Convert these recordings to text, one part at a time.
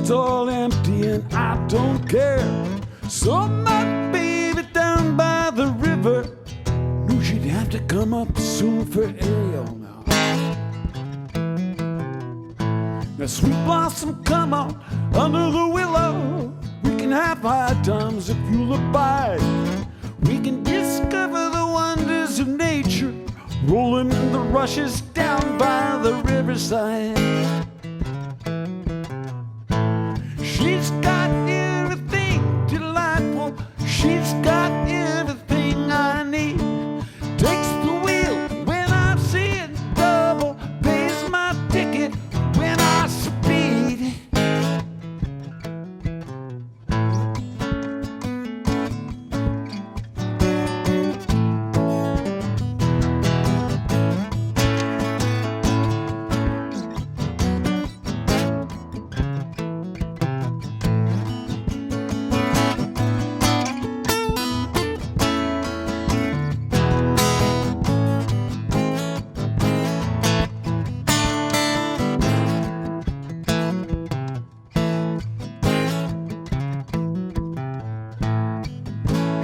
it's all empty and I don't care. So my baby down by the river knew she'd have to come up soon for Ariel now. Now sweet blossom, come out under the willow. We can have high times if you look by. We can discover the wonders of nature, rolling in the rushes down by the riverside. She's got everything delightful. She's got everything I need. Takes the wheel when I'm seeing double. Pays my ticket when I speed.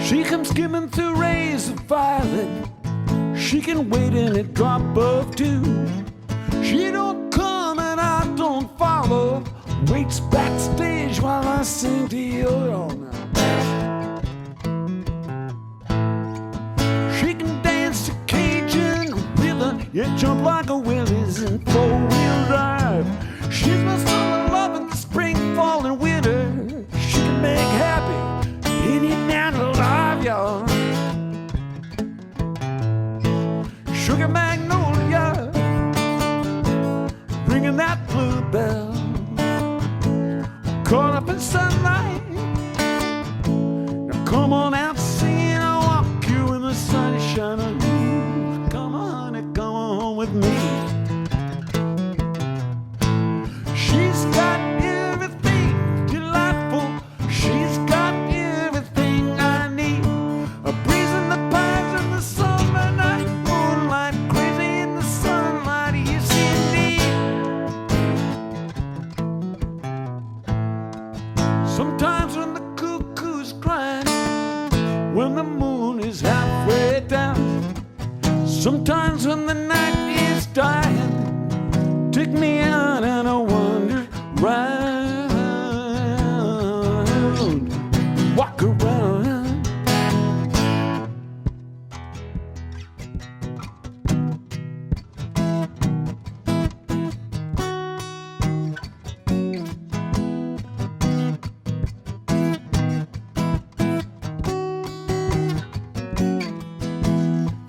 She comes skimming through rays of violet. She can wait in a drop of dew. She don't come and I don't follow. Waits backstage while I sing to you all now. She can dance to Cajun rhythm, yeah, jump like a Willie's in four-wheel drive. She's my summer love in the spring, fall, and winter. She can make happy any man alive, y'all. Sugar Magnolia, ringing that bluebell. Caught up in sunlight. Now come on out, singing, I'll walk you in the sunshine of you. Come on, honey, come on home with me. She's got everything delightful. She's got everything I need. A breeze in the pines in the summer night, moonlight crazy in the sunlight. Yes, indeed. Sometimes when the cuckoo's crying, when the moon is halfway down, sometimes when the night is dying, take me out and I wander round, walk around.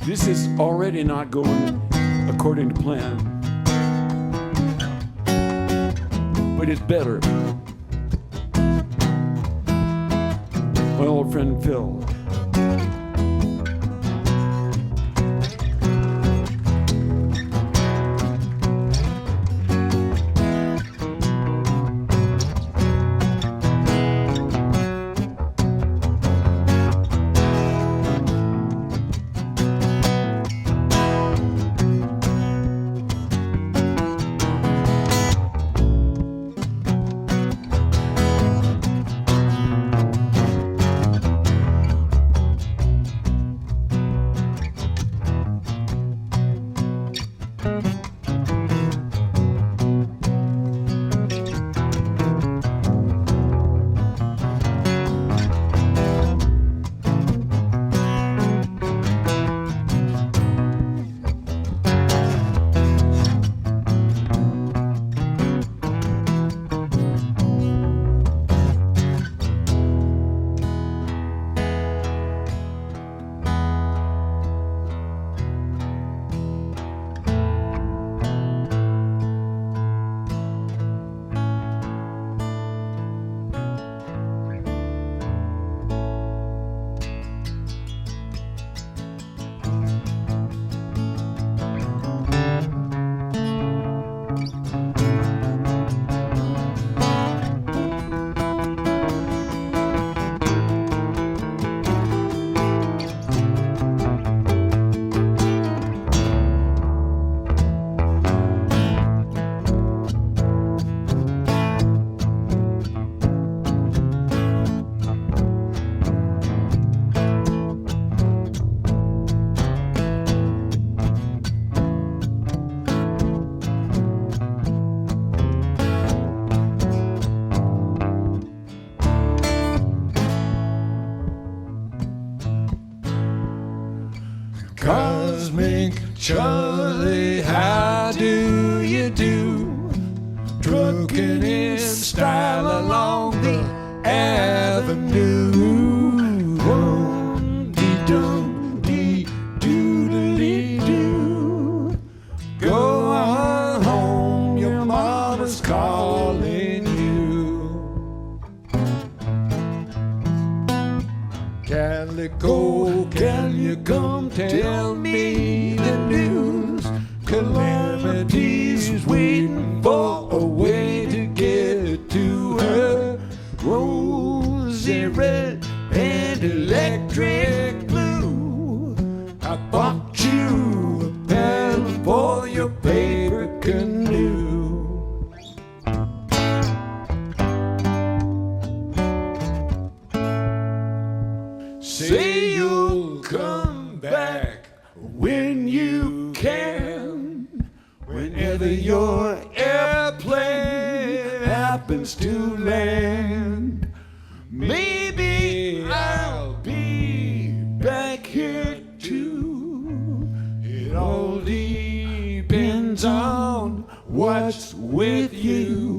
This is already not going according to plan, but it's better. My old friend Phil. Charlie, how do you do? Trucking in style along the avenue. Dum-dee-dum-dee-doodly-doo. Go on home, your mama's calling you. Calico, can you come tell me the news? Calamity's waiting for a way to get to her. Rosy red and electric blue. I bought you a paddle for your paper canoe. Say you'll come back when you can, whenever your airplane happens to land. Maybe I'll be back here too. It all depends on what's with you.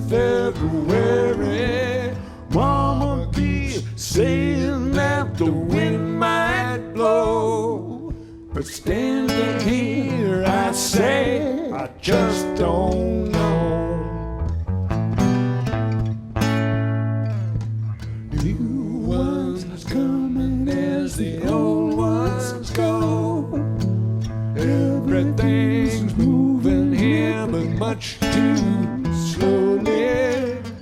February, Mama be saying that the wind might blow, but standing here I say I just don't know. New ones coming as the old ones go. Everything's moving here, but much too slowly.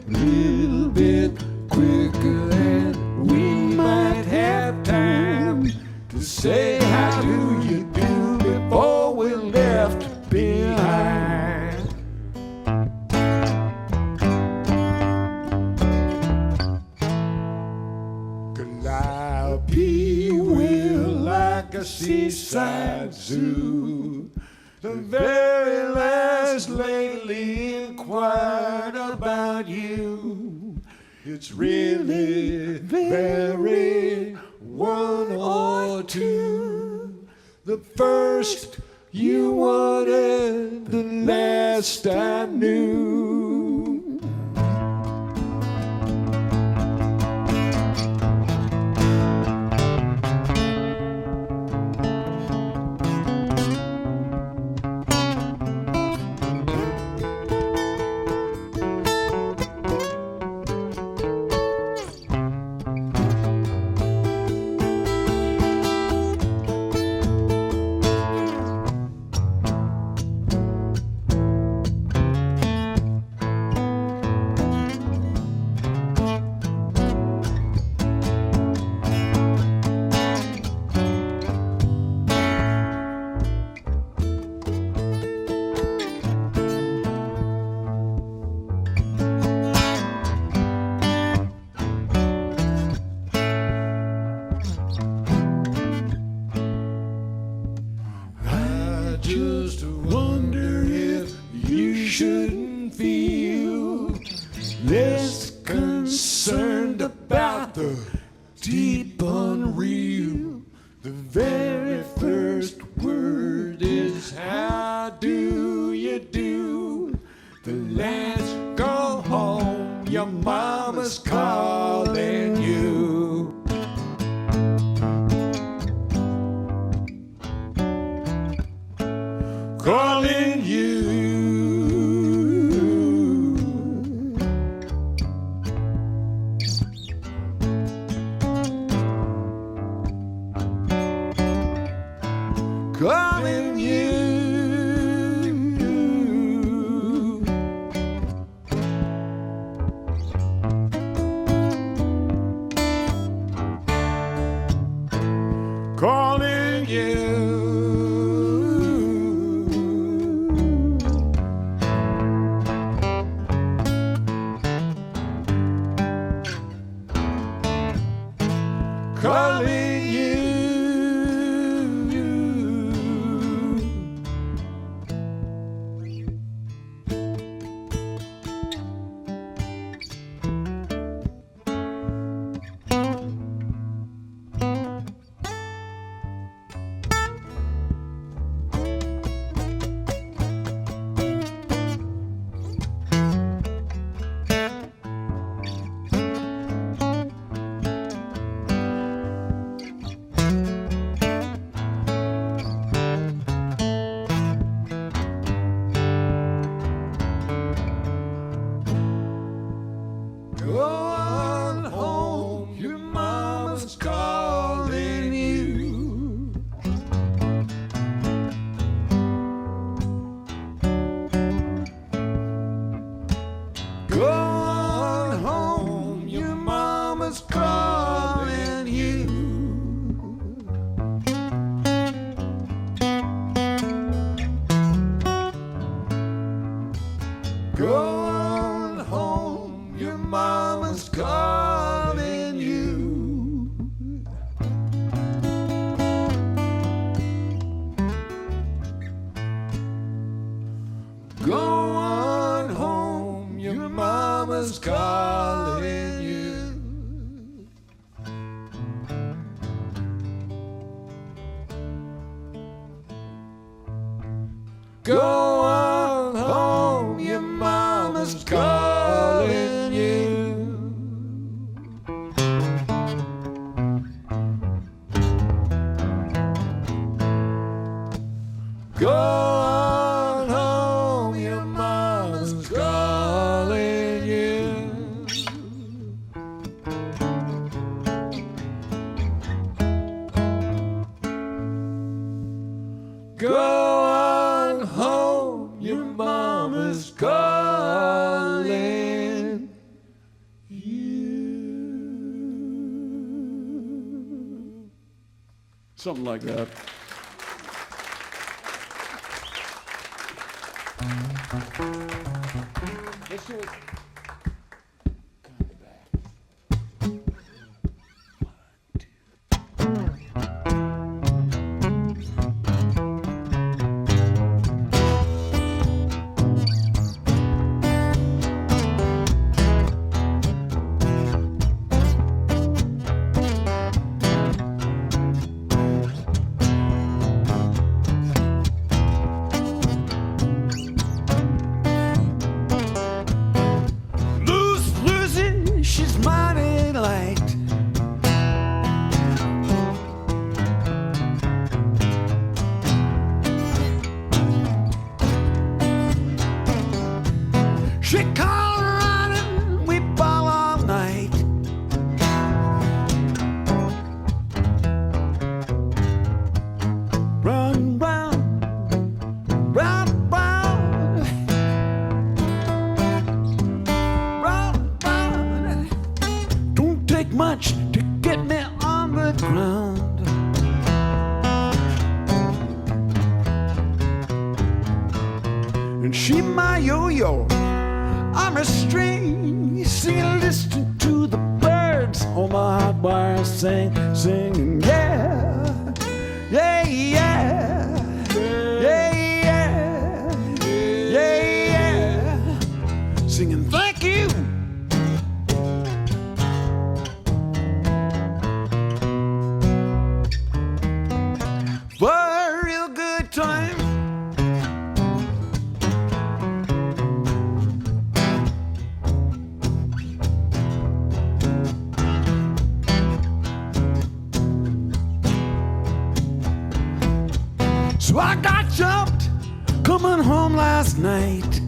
Little bit quicker, and we might have time to say how do you do before we're left behind. Calliope will like a seaside zoo. The very last lately inquired about you. It's really very one or two. The first you wanted, the last I knew. Just wonder if you shouldn't feel less concerned about the deep unreal. The very first word is how do you do? The last go home, your mama's calling you. Calling you. Calling you. Go on home, your mama's calling you. Go on home, your mama's calling you. Go on home, your mama's calling you. Go on home, your mama's calling you. Go on home, your mama's calling you. Something like that. Let's do it. She's mighty light. She called running, we ball all night. Run, run, run, run. Run, run. Don't take much to get me on the ground. And she my yo-yo, I'm a string, singing, listen to the birds on my hot wire sing, singing, yeah, yeah, yeah, yeah, yeah, yeah, yeah, singing, thank you. For a real good time. So I got jumped coming home last night.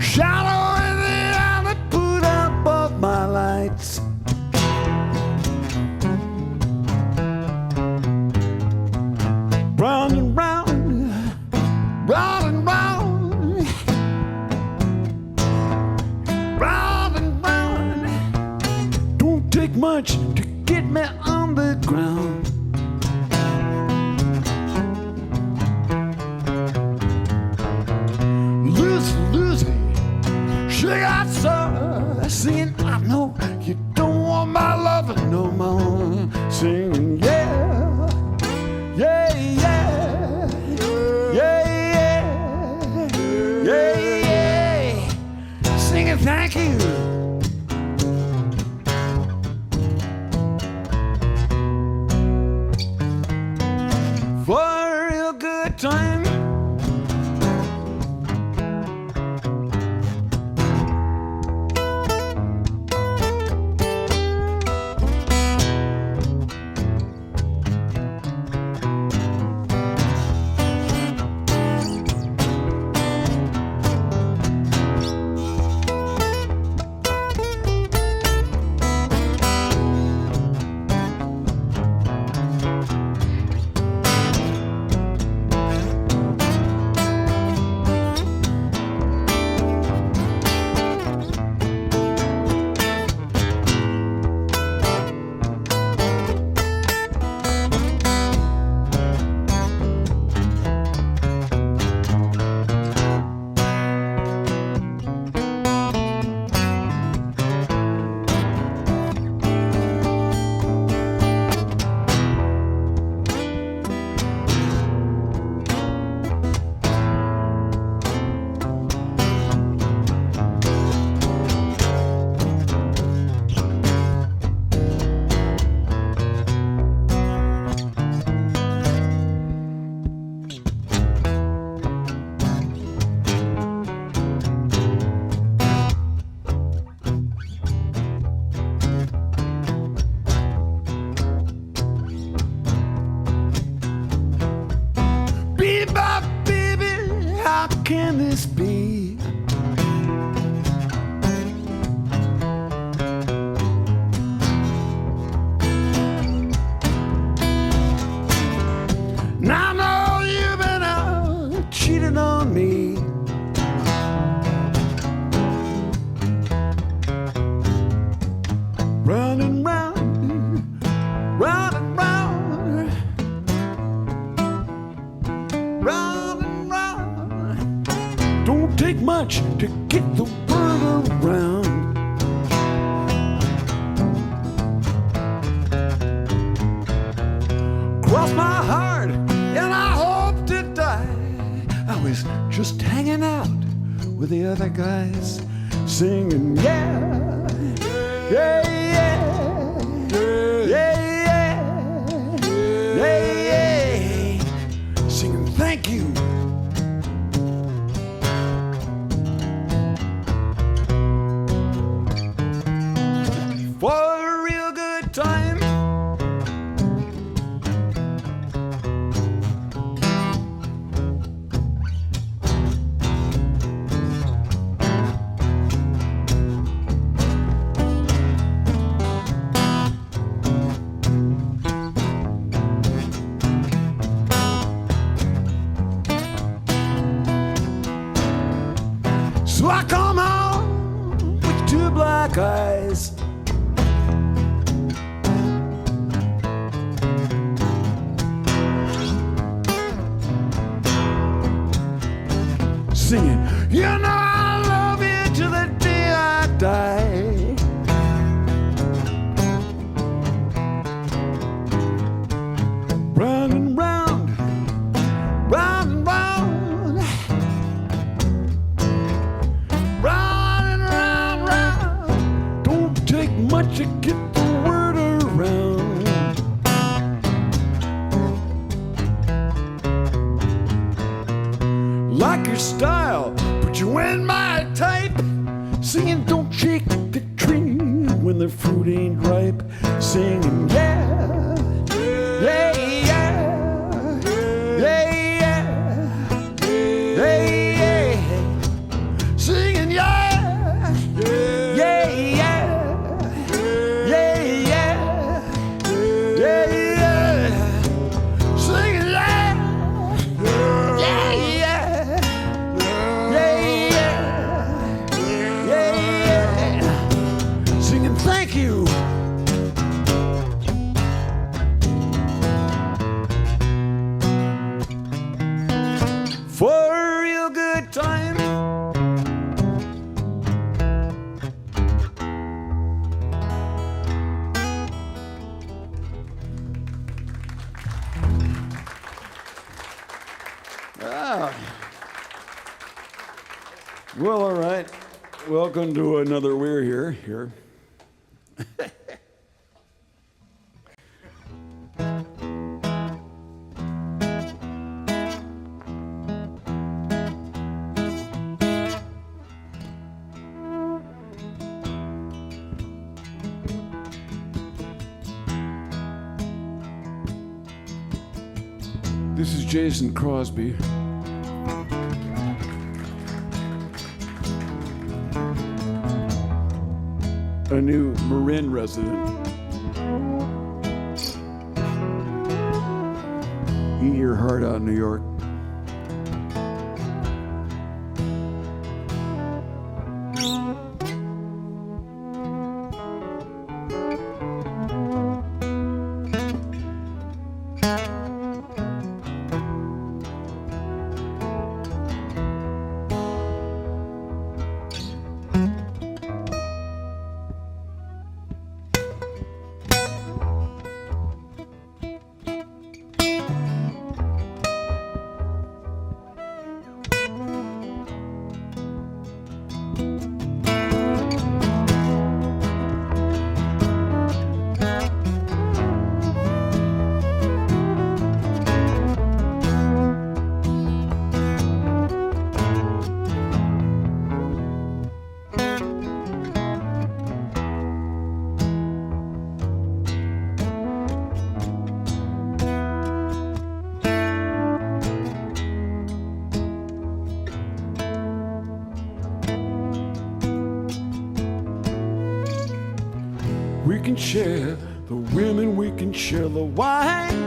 Shadow in the alley put up both my lights. Round and round, round and round, round and round. Don't take much to get me on the ground. Lucy, she got so singing, I know you don't want my loving no more. Singing, yeah, yeah, yeah, yeah, yeah, yeah, yeah. Singing, thank you. For a real good time. much to get the word around. Cross my heart and I hope to die. I was just hanging out with the other guys, singing yeah, yeah, yeah, yeah, yeah, yeah, yeah, singing thank you. For a real good time. So I come home with two black eyes. Singing, you know I love you till the day I die. Round and round, round and round, round and round, round. Don't take much to get the word around. Like your style, put you in my type. Singing, don't shake the tree when the fruit ain't ripe. Singing, yeah, yeah, yeah, yeah, yeah, yeah. Singing, yeah, yeah, yeah, yeah, yeah, yeah, yeah. Singing, yeah, yeah, yeah. Thank you. For a real good time. Well, all right. Welcome to another Weir here. This is Jason Crosby. A new Marin resident. Eat your heart out, New York. We can share the women, we can share the wine.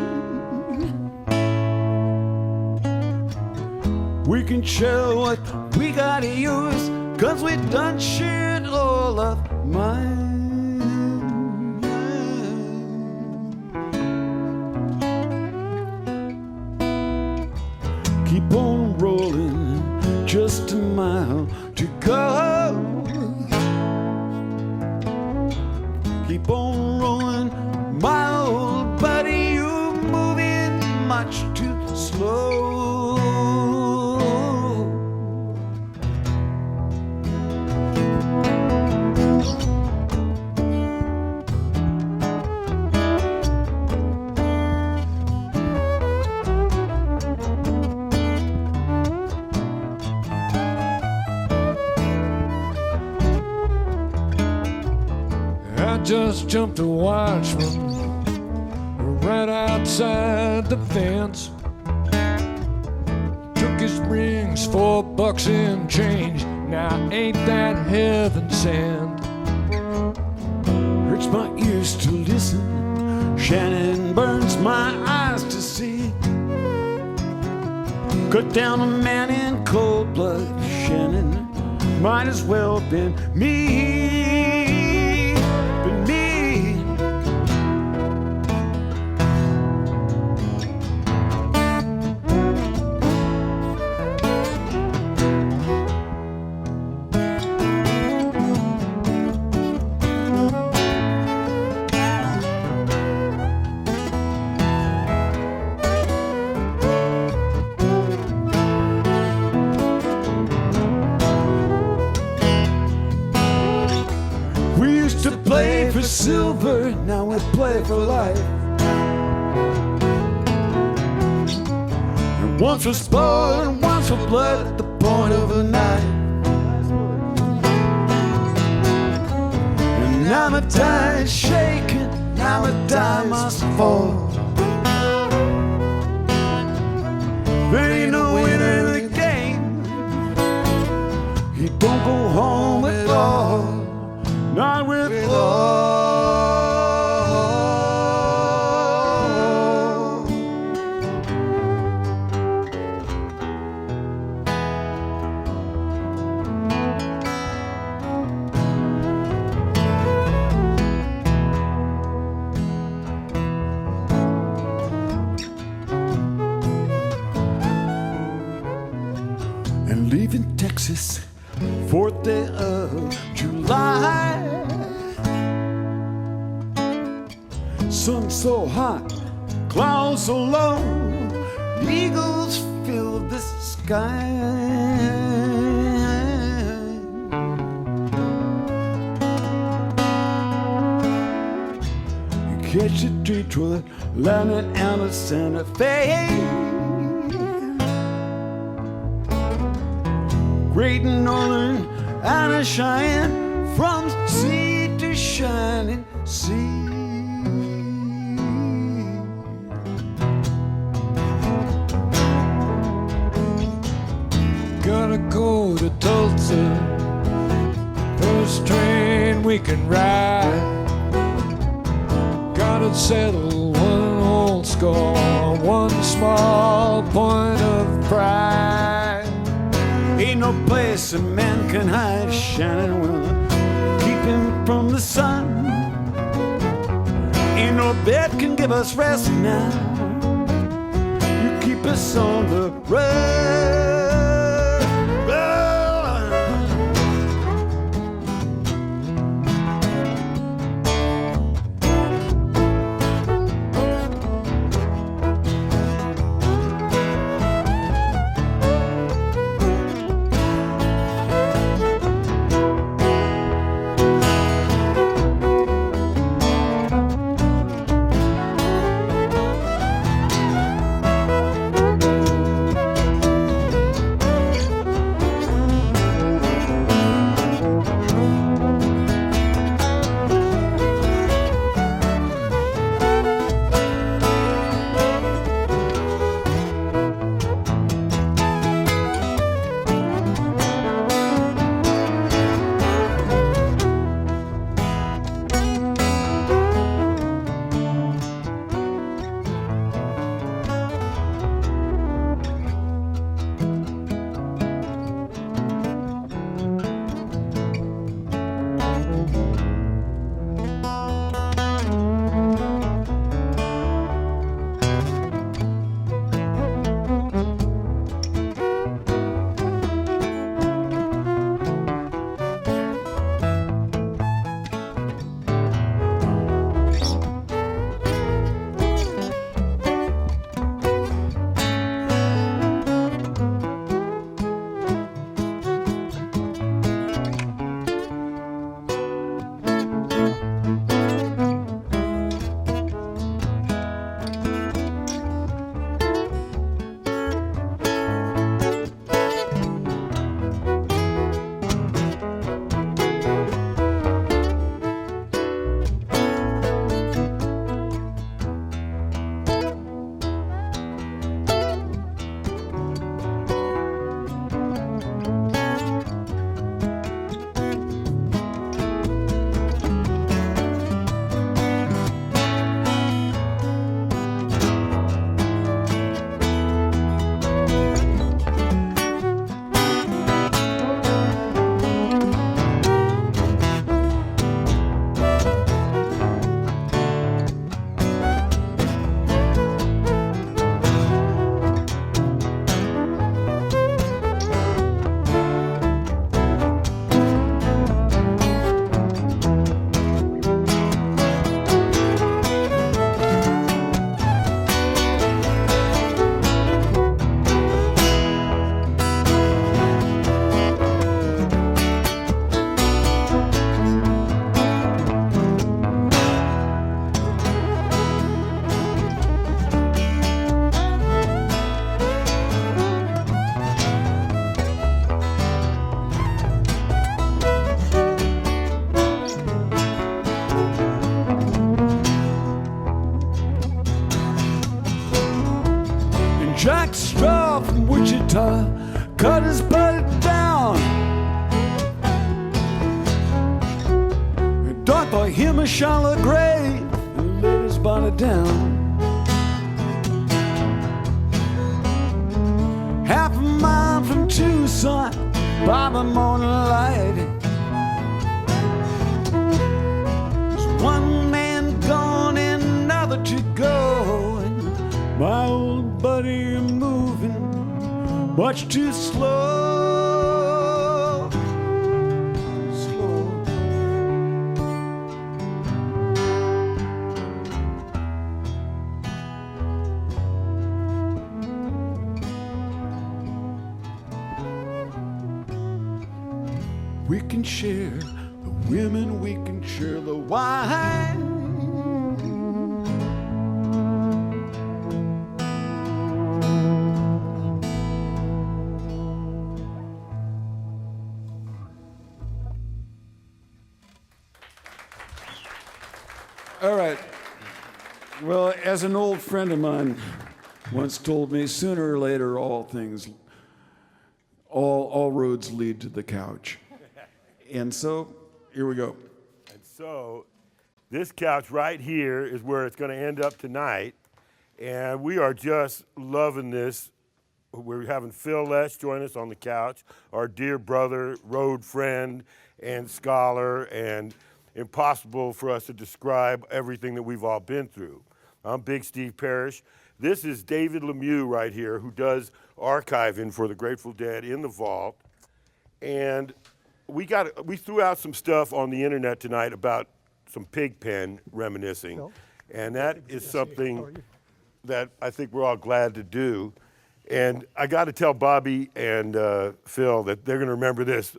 We can share what we gotta use, 'cause we done shared all of mine. Keep on rolling just a mile keep on rolling, my old buddy, you're moving much too slow. Just jumped a watchman right outside the fence. Took his rings, $4 and change. Now ain't that heaven sent? Hurts my ears to listen, Shannon burns my eyes to see. Cut down a man in cold blood, Shannon, might as well been me. Silver, now we play for life. And once for sport and once for blood at the point of a knife. And now my tie is shaking, now my die must fall. There ain't no winner in the game. He don't go home at all, not with all. Leaving Texas, 4th day of July. Sun so hot, clouds so low, eagles fill the sky. You catch a Detroit landing out of Santa Fe. Great Northern and a Cheyenne, from sea to shining sea. Gotta go to Tulsa, first train we can ride. Gotta settle one old score, one small point of pride. Ain't no place a man can hide, Shannon will keep him from the sun. Ain't no bed can give us rest now. You keep us on the road. Start for him a Charlotte Gray and laid his body down. Half a mile from Tucson by the morning light. There's one man gone and another to go. And my old buddy, you're moving much too slow. We can share the women, we can share the wine. All right. Well, as an old friend of mine once told me, sooner or later, all roads lead to the couch. And so, here we go. And so, this couch right here is where it's going to end up tonight. And we are just loving this. We're having Phil Lesh join us on the couch, our dear brother, road friend, and scholar, and impossible for us to describe everything that we've all been through. I'm Big Steve Parrish. This is David Lemieux right here, who does archiving for the Grateful Dead in the vault. And we threw out some stuff on the internet tonight about some Pigpen reminiscing, and that is something that I think we're all glad to do. And I got to tell Bobby and Phil that they're going to remember this.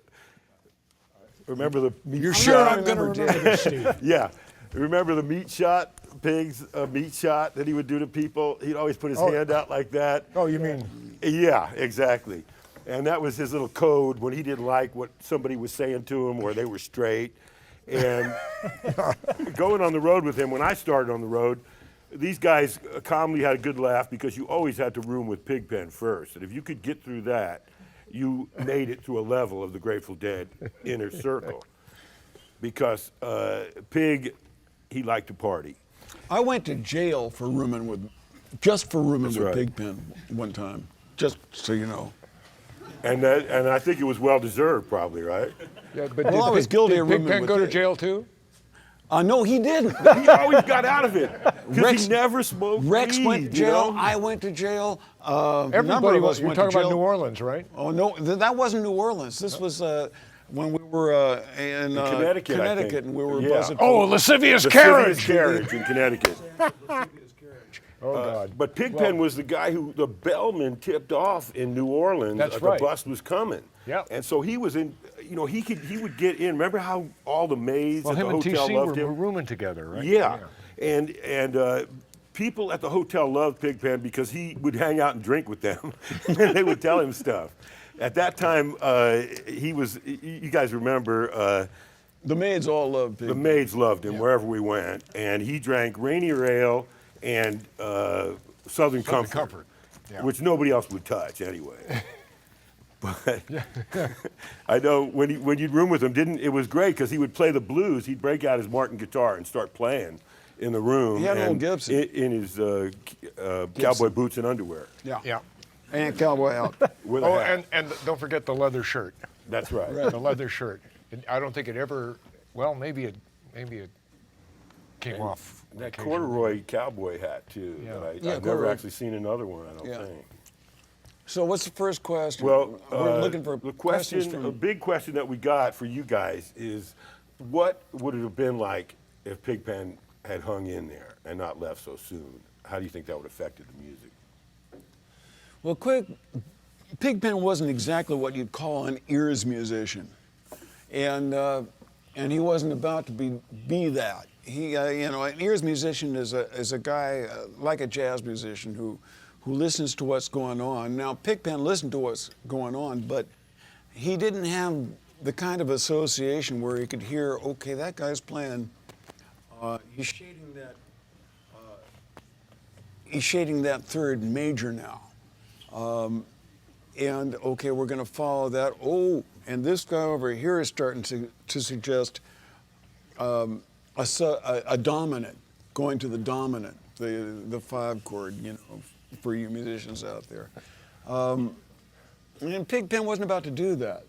Remember the meat You're shot? sure I'm going to remember this, Steve? Yeah. Remember the meat shot, Pig's meat shot that he would do to people? He'd always put his hand out like that. Oh, you mean? Yeah, exactly. And that was his little code when he didn't like what somebody was saying to him or they were straight. And going on the road with him, when I started on the road, these guys calmly had a good laugh because you always had to room with Pigpen first. And if you could get through that, you made it to a level of the Grateful Dead inner circle. Because Pig, he liked to party. I went to jail for rooming with right. Pigpen one time, just so you know. And I think it was well-deserved, probably, right? Yeah, but Well, I was guilty did of rooming Pigpen with go to Pig. jail too? No, he didn't. He always got out of it because Rex- he never smoked Rex weed, went to you jail. know? I went to jail. A number Everybody of us was. You're went to talking about jail. New Orleans, right? Oh no, that wasn't New Orleans. This was when we were in Connecticut, I think. and we were Yeah. buzzing. Oh, lascivious Lascivious Carriage in Connecticut. Oh, God. But Pigpen was the guy who the bellman tipped off in New Orleans. That's The right. bus was coming. Yeah. And so he was in. You know, he would get in. Remember how all the maids Well, at the him and hotel TC loved were him? rooming together, right? Yeah. And people at the hotel loved Pigpen because he would hang out and drink with them, and then they would tell him stuff. At that time, he was. You guys remember? The maids all loved Pigpen. The maids loved him wherever we went, and he drank Rainier Ale and Southern Comfort. Yeah. Which nobody else would touch anyway. But I know when you'd room with him, it was great because he would play the blues. He'd break out his Martin guitar and start playing in the room. He had an and old Gibson. in his cowboy boots and underwear. Yeah. Yeah. And cowboy out. With a Oh, hat. and don't forget the leather shirt. That's right. The leather shirt. I don't think it ever. Well, maybe it came off. That occasionally. corduroy cowboy hat too. Yeah. That Yeah, I've never corduroy. actually seen another one. I don't Yeah. think. So what's the first question? Well, we're looking for the questions question, from. a big question that we got for you guys is, what would it have been like if Pigpen had hung in there and not left so soon? How do you think that would have affected the music? Well, Pigpen wasn't exactly what you'd call an ears musician, and he wasn't about to be that. He, an ears musician is a guy like a jazz musician who listens to what's going on. Now, Pigpen listened to what's going on, but he didn't have the kind of association where he could hear, okay, that guy's playing. He's shading that third major now. And okay, we're going to follow that. Oh, and this guy over here is starting to suggest a dominant, going to the dominant, the 5 chord, you know, for you musicians out there. And Pigpen wasn't about to do that.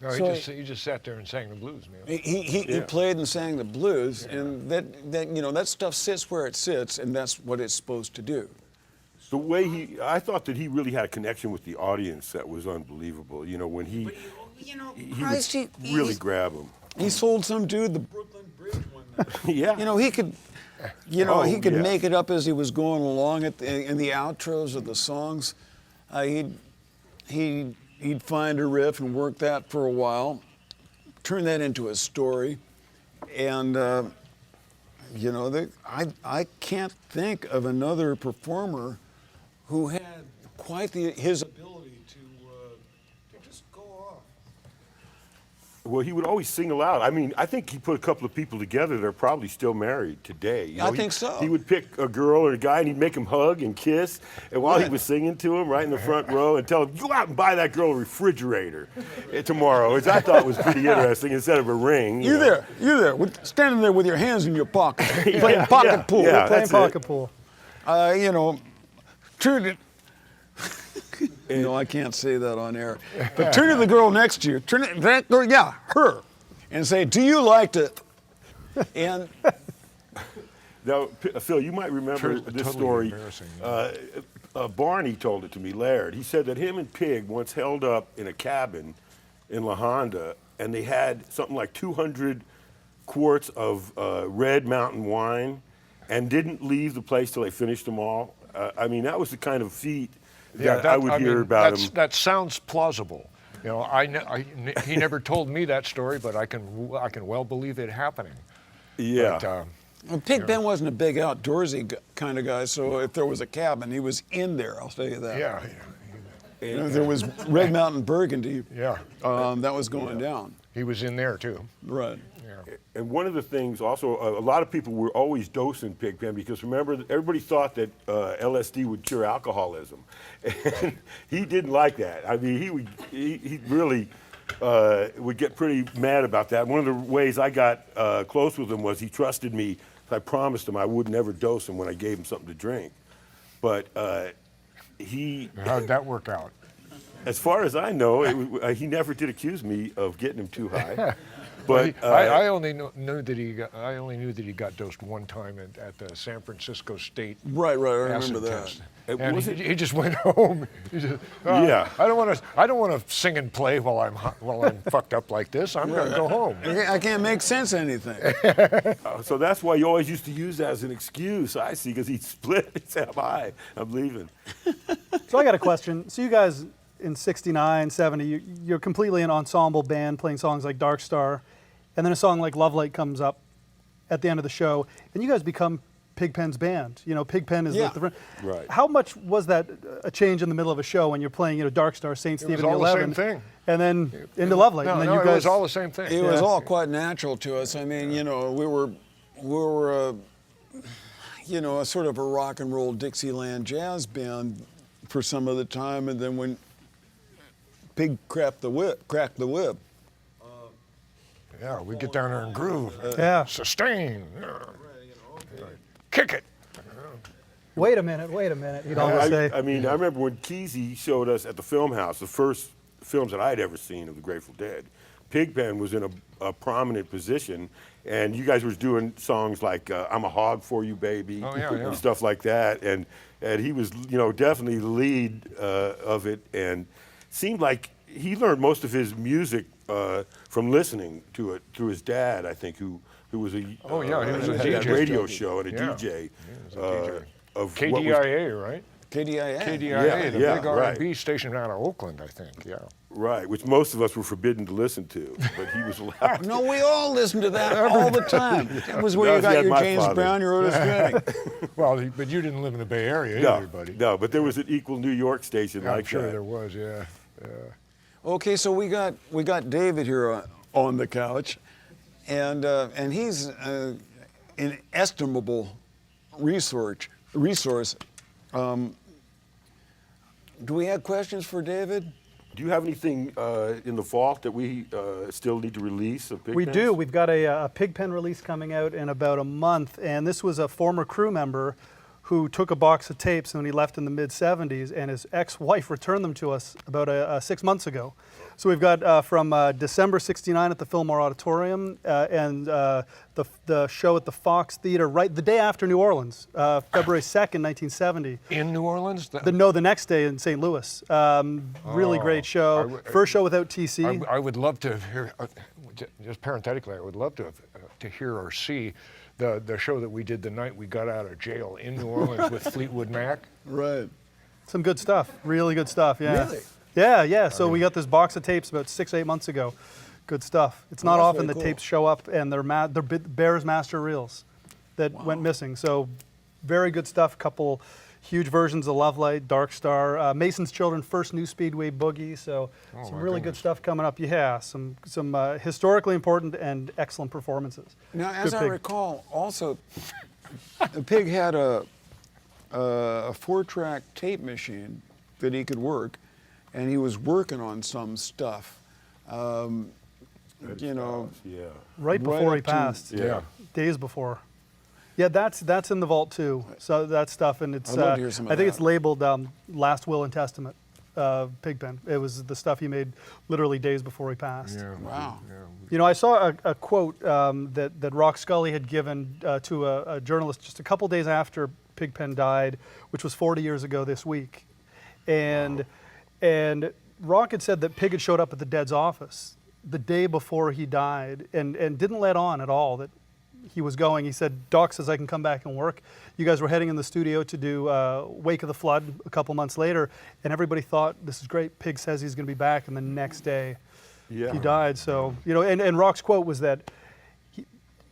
No, So he just sat there and sang the blues, man. he played and sang the blues, and that you know, that stuff sits where it sits, and that's what it's supposed to do. The way I thought that he really had a connection with the audience that was unbelievable. You know, when he would really grab them. He sold some dude the Brooklyn Bridge one night. Yeah. You know, he could, you know, he could yeah. make it up as he was going along in the outros of the songs. He'd find a riff and work that for a while, turn that into a story, and you know, I can't think of another performer who had quite his ability to just go off. Well, he would always sing aloud. I mean, I think he put a couple of people together that are probably still married today. You know, I think so. He would pick a girl or a guy, and he'd make them hug and kiss. And while he was singing to him right in the front row, and tell him, go out and buy that girl a refrigerator tomorrow, which I thought was pretty interesting, instead of a ring. You there, standing there with your hands in your pocket, playing pocket pool. Yeah, Playing that's pocket it. pool. You know, turn it. No, I can't say that on air. But turn to the girl next to you. Turn it, that girl, yeah, her, and say, "Do you like to?" And Now, Phil, you might remember this Totally story. embarrassing. Barney told it to me, Laird. He said that him and Pig once held up in a cabin in La Honda, and they had something like 200 quarts of red mountain wine, and didn't leave the place till they finished them all. I mean, that was the kind of feat that I would hear about him. That sounds plausible. You know, he never told me that story, but I can well believe it happening. Yeah. But, well, Pigpen wasn't a big outdoorsy kind of guy, so if there was a cabin, he was in there. I'll tell you that. yeah. You know, there was Red Mountain Burgundy. Yeah. That was going down. He was in there too. Right. Yeah. And one of the things also, a lot of people were always dosing Pigpen because remember, everybody thought that LSD would cure alcoholism. And he didn't like that. I mean, he really would get pretty mad about that. One of the ways I got close with him was he trusted me. I promised him I would never dose him when I gave him something to drink. But How'd that work out? as far as I know, he never did accuse me of getting him too high. But I only knew that he got dosed one time at the San Francisco State. Right. I acid remember that. test. And he just went home. Yeah. I don't want to sing and play while I'm fucked up like this. I'm going to go home. I can't make sense of anything. so that's why you always used to use that as an excuse, I see, because he'd split and say, I'm leaving. So I got a question. So you guys in 69, 70, you're completely an ensemble band playing songs like Dark Star, and then a song like Love Light comes up at the end of the show, and you guys become Pigpen's band. You know, Pigpen is like the front. Right. How much was that a change in the middle of a show when you're playing, Dark Star, St. Stephen It was all the 11, same thing. and then into Love Light, and then you it guys was all the same thing. It was all quite natural to us. I mean, we were a sort of a rock and roll Dixieland jazz band for some of the time, and then when Pig cracked the whip. Yeah, we get down there and groove. Yeah. Sustain. Kick it. Wait a minute, he'd always say. I mean, I remember when Kesey showed us at the film house, the first films that I'd ever seen of the Grateful Dead, Pigpen was in a prominent position, and you guys were doing songs like I'm a Hog for You, Baby, and stuff like that, and he was, definitely the lead of it, and seemed like he learned most of his music from listening to it through his dad, I think, who was a he was a had DJ. a radio show and a Yeah. DJ. He was a DJ. Of KDIA, right? KDIA. KDIA, the yeah, big right. R&B station out of Oakland, I think. Yeah. Right, which most of us were forbidden to listen to, but he was allowed. No, we all listened to that all the time. That was where you got your James Brown, your Otis Redding. Well, but you didn't live in the Bay Area, everybody. No, but there was an equal New York station I'm like sure that. there was, yeah. Okay, so we got David here on the couch, and he's an inestimable resource. Do we have questions for David? Do you have anything in the vault that we still need to release of Pigpens? We do. We've got a Pigpen release coming out in about a month, and this was a former crew member who took a box of tapes when he left in the mid-'70s, and his ex-wife returned them to us about 6 months ago. So we've got from December '69 at the Fillmore Auditorium and the show at the Fox Theater the day after New Orleans, February 2nd, 1970. In New Orleans? The next day in St. Louis. Really great show. First show without TC. I would love to hear, just parenthetically, I would love to hear or see the show that we did the night we got out of jail in New Orleans with Fleetwood Mac. Right. Some good stuff. Really good stuff, yeah. Really? Yeah. So we got this box of tapes about 6-8 months ago. Good stuff. It's not that's often very that cool. tapes show up and they're Bears master reels that went missing. So very good stuff. Couple huge versions of Love Light, Dark Star, Mason's Children, first New Speedway Boogie. So some really good stuff coming up. Yeah, some historically important and excellent performances. Now, as Good I Pig. recall, also, the Pig had a 4-track tape machine that he could work, and he was working on some stuff. You know, Yeah. Right before he up to- passed. Yeah. Days before. Yeah, that's in the vault too. So that stuff, and it's I'd love to hear some of I think that. it's labeled Last Will and Testament, Pigpen. It was the stuff he made literally days before he passed. Yeah. Wow. Yeah. You know, I saw a quote that Rock Scully had given to a journalist just a couple days after Pigpen died, which was 40 years ago this week, and Rock had said that Pig had showed up at the Dead's office the day before he died and didn't let on at all that he was going. He said, Doc says I can come back and work. You guys were heading in the studio to do Wake of the Flood a couple months later, and everybody thought, this is great, Pig says he's going to be back, and the next day he died. So, you know, and Rock's quote was that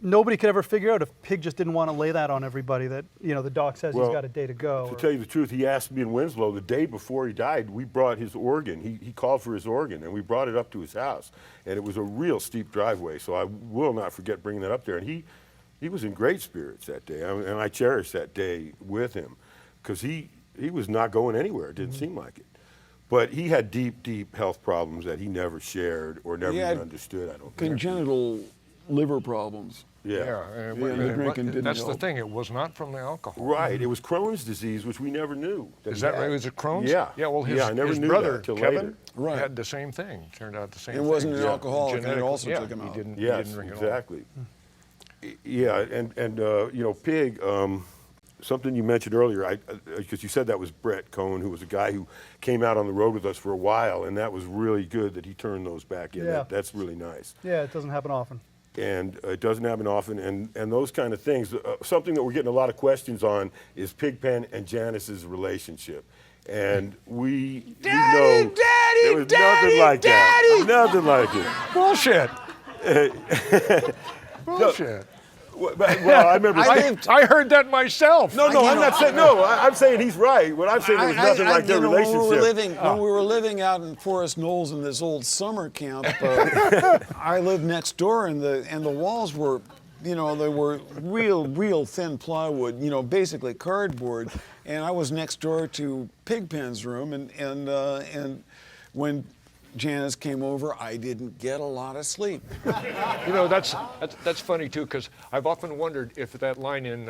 nobody could ever figure out if Pig just didn't want to lay that on everybody, that, you know, the Doc says he's got a day to go. To tell you the truth, he asked me in Winslow the day before he died. We brought his organ. He called for his organ, and we brought it up to his house. And it was a real steep driveway, so I will not forget bringing that up there. And he was in great spirits that day, and I cherished that day with him because he was not going anywhere. It didn't seem like it. But he had deep, deep health problems that he never shared or never He had even understood, I don't think. Congenital liver problems. Yeah. the drinking didn't that's help. the thing. It was not from the alcohol. Right. It was Crohn's disease, which we never knew. Is he that had. right? Was it Crohn's? Yeah. Yeah. Well, I never his knew brother that till Kevin later. Right. had the same thing. Turned out the same It thing. wasn't an Yeah. alcoholic, and it Genetic- also yeah, took him out. He Yes, didn't drink exactly. Yeah, and you know, Pig, something you mentioned earlier, because you said that was Brett Cohn, who was a guy who came out on the road with us for a while, and that was really good that he turned those back in. Yeah. That's really nice. Yeah, it doesn't happen often. And it doesn't happen often, and those kind of things. Something that we're getting a lot of questions on is Pigpen and Janice's relationship. And we know there was nothing like that. Nothing like it. Bullshit. Bullshit. Well, I remember. I heard that myself. No, I'm not saying. No, I'm saying he's right. What I'm saying there was nothing like their relationship. When we were living out in Forest Knolls in this old summer camp, I lived next door, and the walls were, you know, they were real thin plywood, you know, basically cardboard. And I was next door to Pigpen's room, and when Janice came over, I didn't get a lot of sleep. You know, that's funny too, because I've often wondered if that line in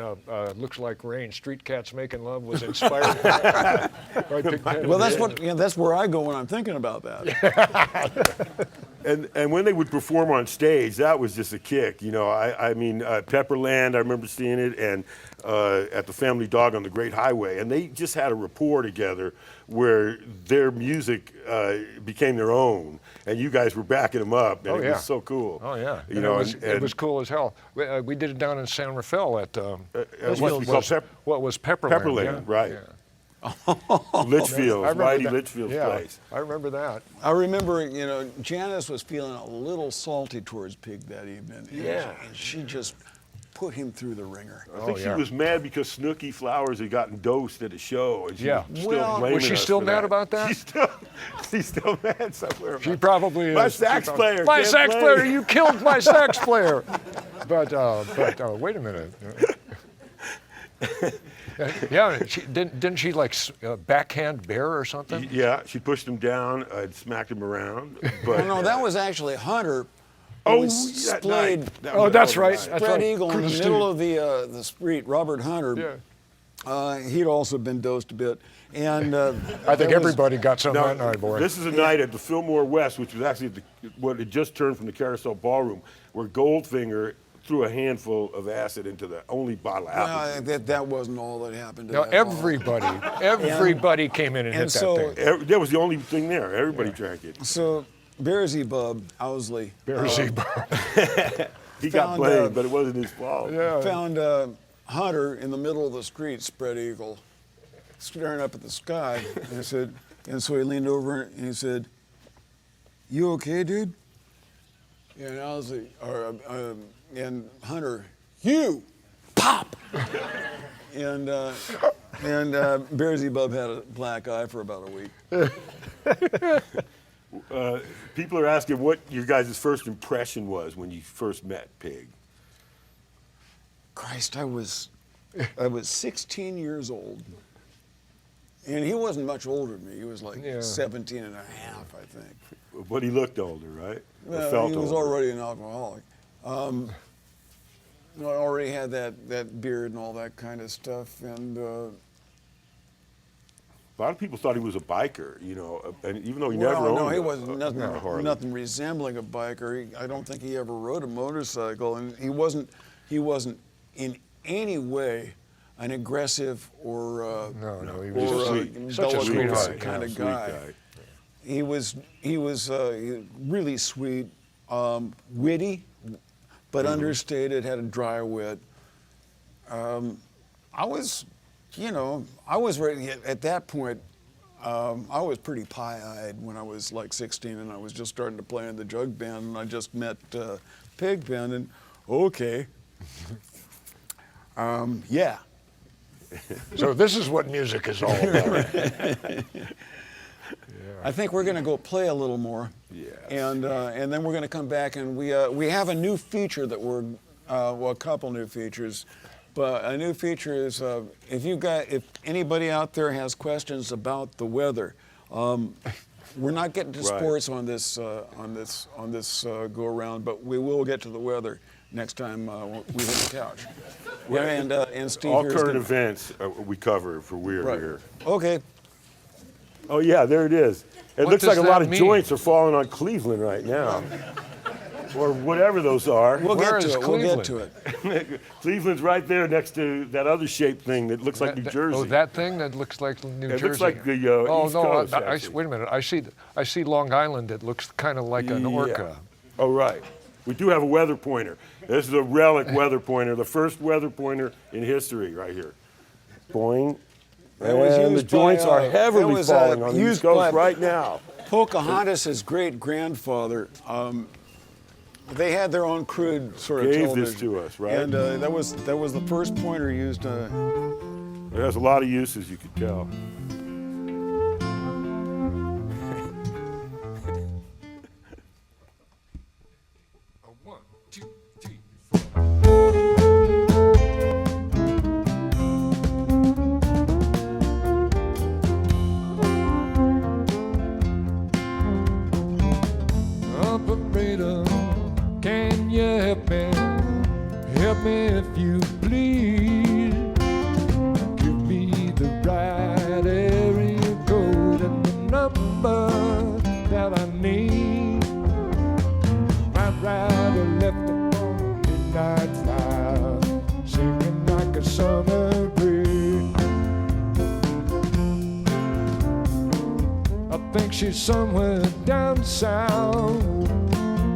"Looks Like Rain," "Street Cats Making Love," was inspired by Pigpen. Well, that's where I go when I'm thinking about that. And when they would perform on stage, that was just a kick. You know, I mean, Pepperland, I remember seeing it, and at the Family Dog on the Great Highway, and they just had a rapport together where their music became their own, and you guys were backing them up, and it was so cool. Oh yeah, You know, it was cool as hell. We did it down in San Rafael at what was Pepperland. Pepperland, yeah. right? Yeah. Litchfield's, Mighty that. Litchfield's Yeah, place. I remember that. I remember, you know, Janice was feeling a little salty towards Pig that evening. And she just put him through the ringer. I think she was mad because Snooky Flowers had gotten dosed at a show, and she was still blaming Was she us still for mad that. about that? She's still mad somewhere. She probably is. My sax player. My can't sax play. player! You killed my sax player. But wait a minute. Yeah, didn't she like backhand Bear or something? Yeah, she pushed him down and smacked him around. But No, that was actually Hunter. Who oh, was that splayed night. That Oh, was that's the right. night. That's spread right. eagle in the Christy. middle of the street. Robert Hunter. Yeah. He'd also been dosed a bit, and I think everybody got some Now, that night, boy. this is a night at the Fillmore West, which was actually what had just turned from the Carousel Ballroom, where Goldfinger threw a handful of acid into the only bottle of apple juice. that wasn't all that happened. To Now that ball. everybody came in and hit so- that thing. That was the only thing there. Everybody drank it. So Bearsy Owsley He got found, blamed, but it wasn't his fault. found Hunter in the middle of the street, spread eagle, staring up at the sky. And so he leaned over and he said, "You okay, dude?" And Owsley, and Hunter, "You, pop!" and Bearsy Bub had a black eye for about a week. People are asking what your guys' first impression was when you first met Pig. Christ, I was 16 years old. And he wasn't much older than me. He was like 17 and a half, I think. But he looked older, right? Or Well, felt he was older. already an alcoholic. I already had that beard and all that kind of stuff. And A lot of people thought he was a biker, and even though he never owned no, he a- wasn't a Harley. nothing resembling a biker. I don't think he ever rode a motorcycle, and he wasn't in any way an aggressive or No, he or was sweet. Such a bellicose sweetheart. kind of Sweet guy. He was really sweet, witty, but understated. Had a dry wit. I was ready at that point. I was pretty pie-eyed when I was like 16, and I was just starting to play in the jug band, and I just met Pigpen, and okay, yeah. So this is what music is all about. I think we're going to go play a little more, Yes. and then we're going to come back, and we have a new feature that we're a couple new features, but a new feature is if anybody out there has questions about the weather, we're not getting to Right. sports on this go around, but we will get to the weather next time we hit the couch. And Steve All here is current gonna- events we cover for Weir Right. here. Okay. Oh yeah, there it is. It What looks like does a lot that of mean? joints are falling on Cleveland right now, or whatever those are. We'll Where get to is it. We'll get Cleveland? to it. Cleveland's right there next to that other shaped thing that looks like New Jersey. Oh, that thing that looks like New Jersey. It looks like the oh East no! Coast, I actually. wait a minute. I see Long Island that looks kind of like an orca. Oh right. We do have a weather pointer. This is a relic weather pointer, the first weather pointer in history, right here. Boing. That was And the used by, joints are that heavily was, falling on the used East Coast by- right now. Pocahontas' great-grandfather, they had their own crude sort of Gave television. this to us, right? And that was the first pointer used. It has a lot of uses, you could tell. One, two, three. Operator, can you help me? Help me if you please. Give me the right area code and the number that I need. Right or left upon a midnight fire, singing like a summer breeze. I think she's somewhere down south,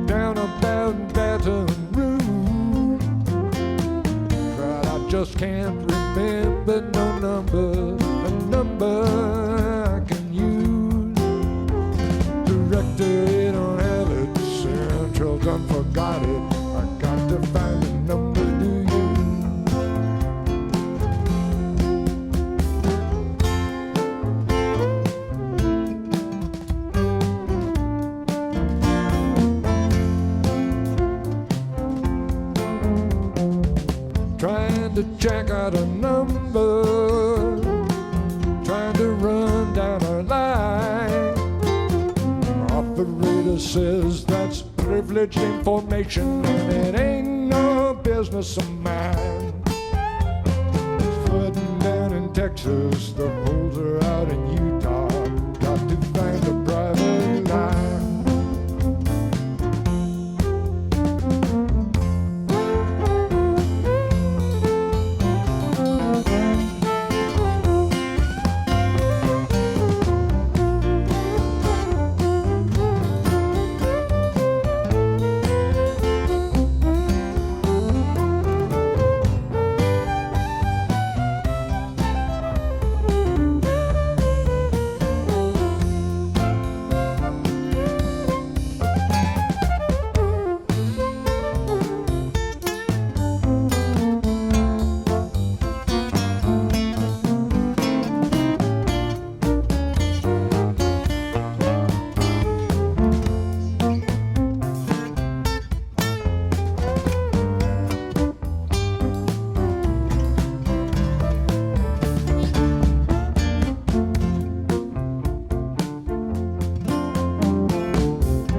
down about Baton Rouge. But I just can't remember no number, a number I can use. Director, don't have it. Central done forgot it. I got to find a number to use. trying to check out a number, trying to run down our line. Operator says that's privileged information and it ain't no business of mine. Flooding down in Texas, the holes are out in Utah. Got to find a private line.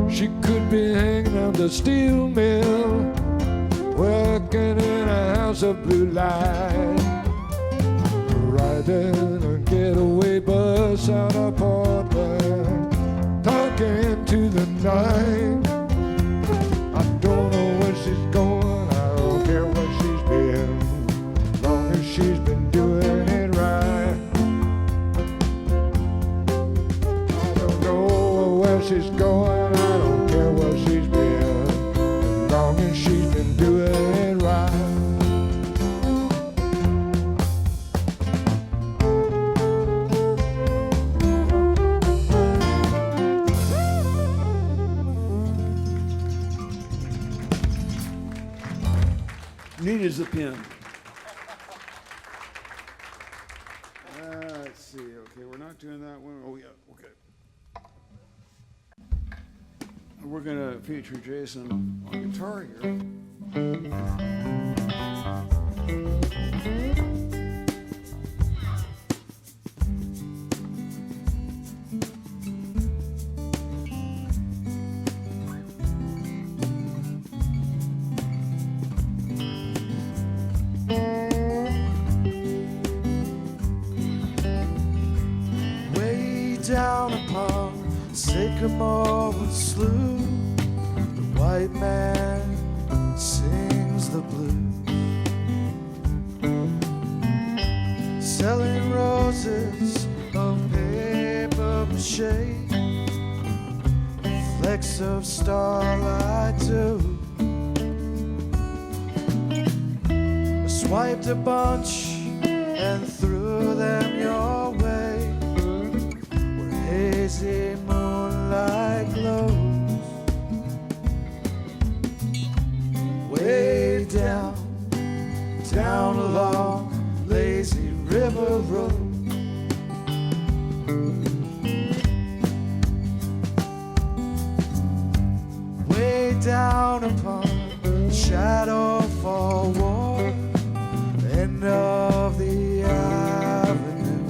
She could be hanging on the steel mill, working in a house of blue light, riding a getaway bus out of Portland, talking to the night. I don't know where she's going, I don't care where she's been, as long as she's been doing it right. I don't know where she's going, I don't care where she's been, as long as she's been doing it right. Neat as a pin. Let's see. Okay, we're not doing that one. Oh, yeah. Okay. We're going to feature Jason on guitar here. Way down upon Sycamore Slough, the white man sings the blues, selling roses of paper mache, flecks of starlight too. I swiped a bunch and threw them your way, where hazy moonlight glows. Way down, down along lazy river road. Way down upon Shadow Fall Ward, end of the avenue.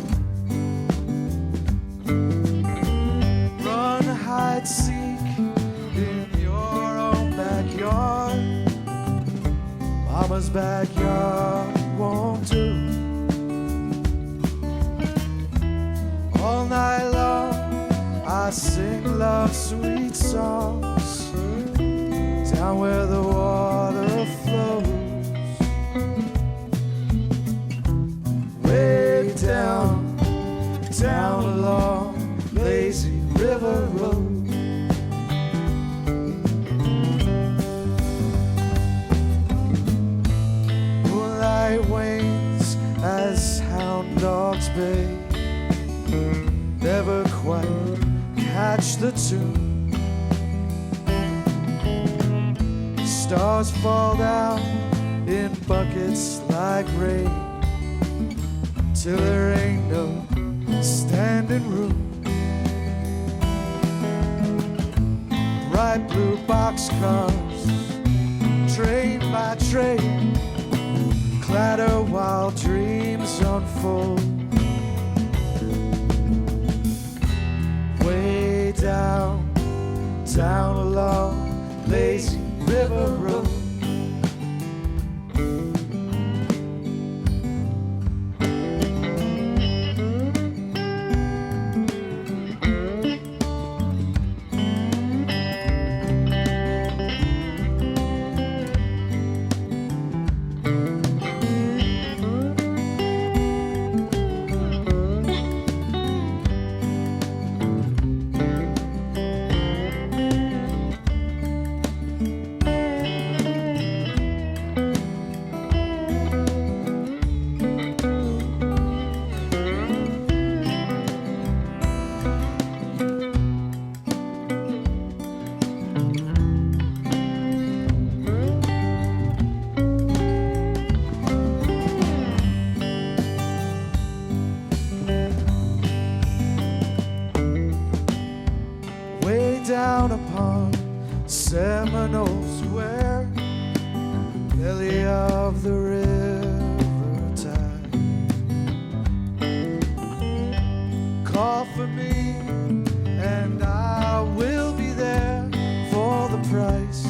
Run, hide, seek in your own backyard. Mama's backyard won't do. All night long I sing love sweet songs down where the water flows. Way down, down along lazy river road. Moonlight wanes as hound dogs bay, never quite catch the tune. Stars fall down in buckets like rain, till there ain't no standing room. Bright blue boxcars, train by train, unfold. Way down, down along lazy river road. Down upon Seminoles, where belly of the river tide. Call for me and I will be there for the price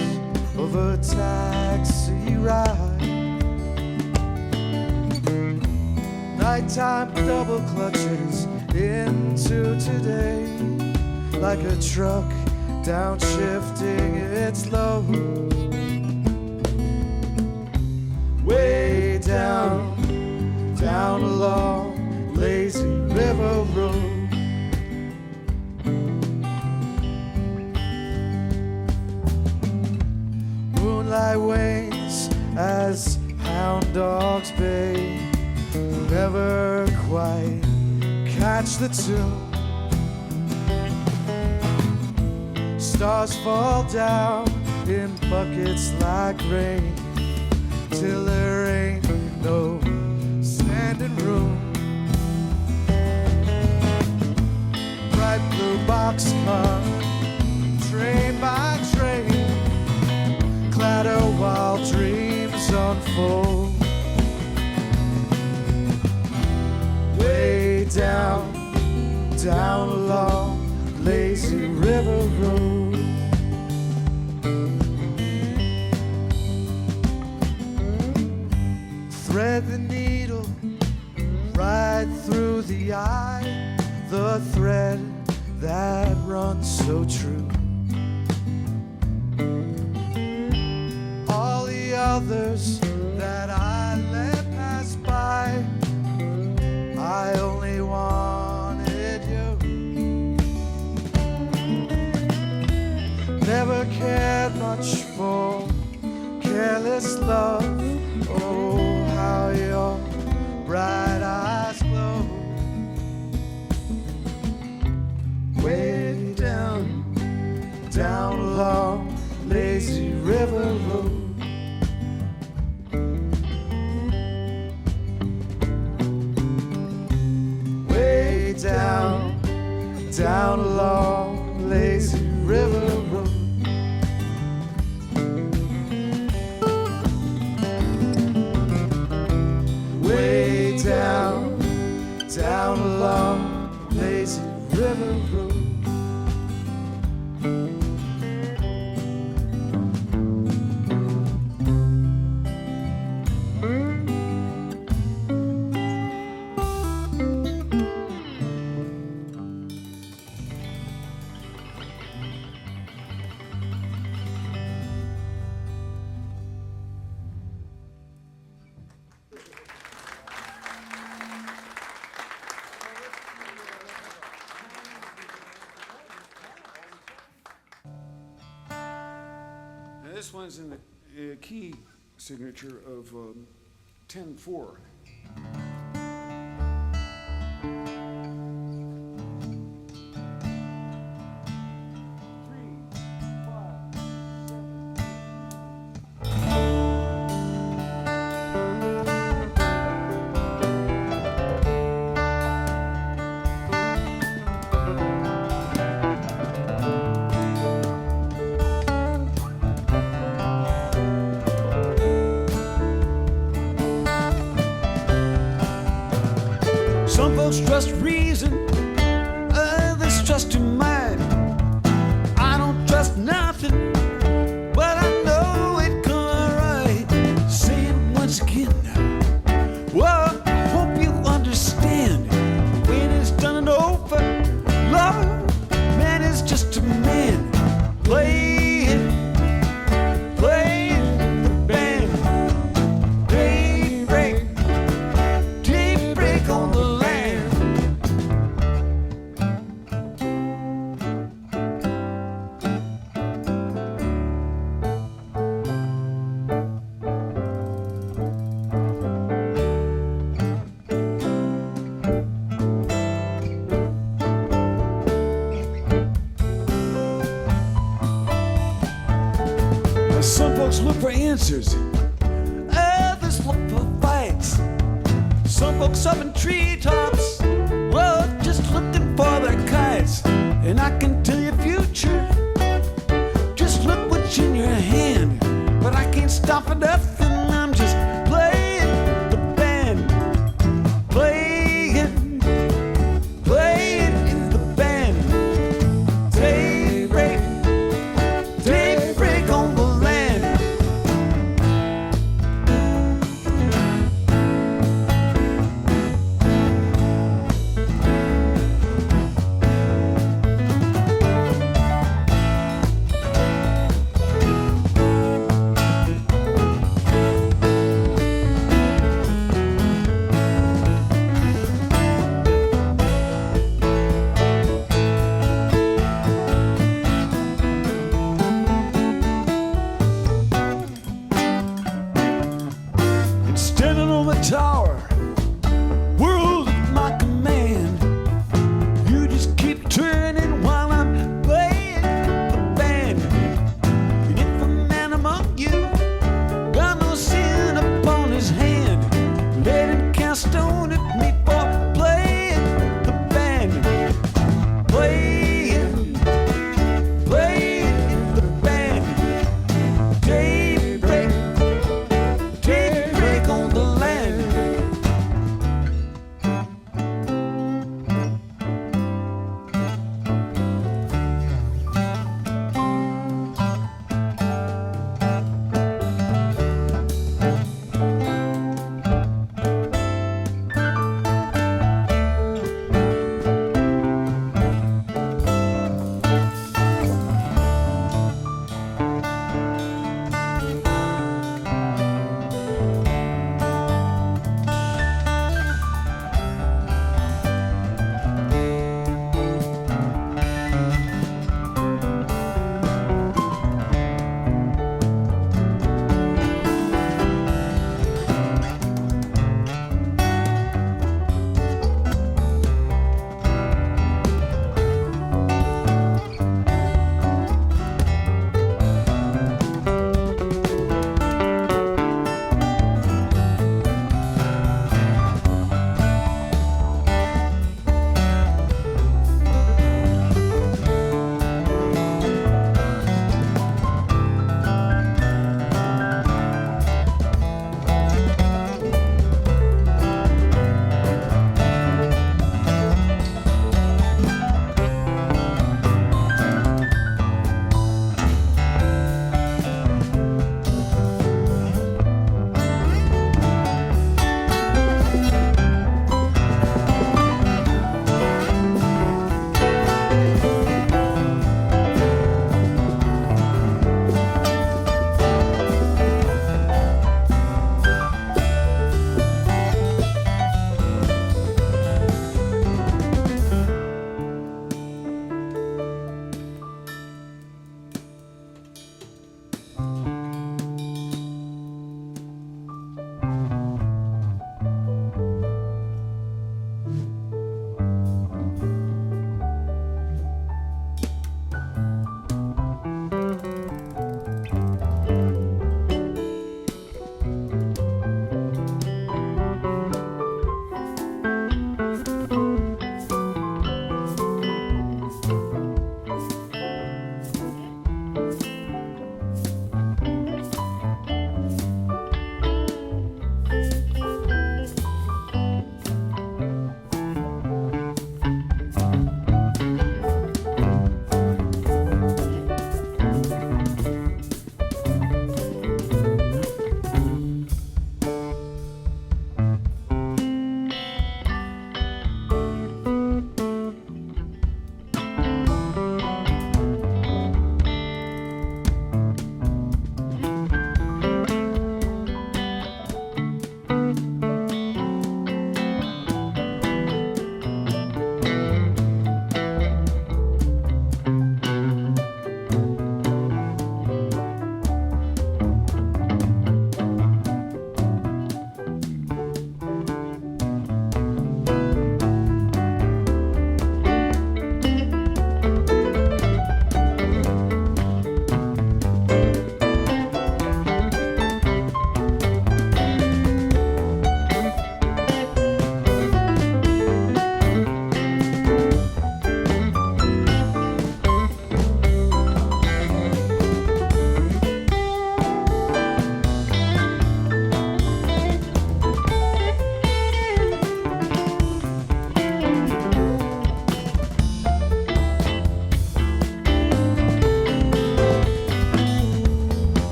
of a taxi ride. Nighttime double clutches into today, like a truck downshifting its load. Way down, down along lazy river road. Moonlight wanes as hound dogs bay, never quite catch the tune. Stars fall down in buckets like rain, till there ain't no standing room. Bright blue boxcar, train by train, clatter while dreams unfold. Way down, down along lazy river road. Thread the needle right through the eye, the thread that runs so true. All the others that I let pass by, I only wanted you. Never cared much for careless love. Oh, how your bright eyes glow. Way down, down along lazy river road. Way down, down along lazy river road. Way down, down along lazy river road. This one's in the key signature of 10-4. Some folks trust reason, others trust your mind. I don't trust nothing, but I know it come right. Say it once again now. Well, I hope you understand. When it's done and over, love, man is just a man. Play it, play it, the band. Daybreak, daybreak on the land. Now, some folks look for answers, others look for fights. Some folks up in treetops, well, just looking for their kites. And I can tell you future, just look what's in your hand. But I can't stop for nothing, I'm just playing the band. Playing, playing in the band. Daybreak, daybreak on the land.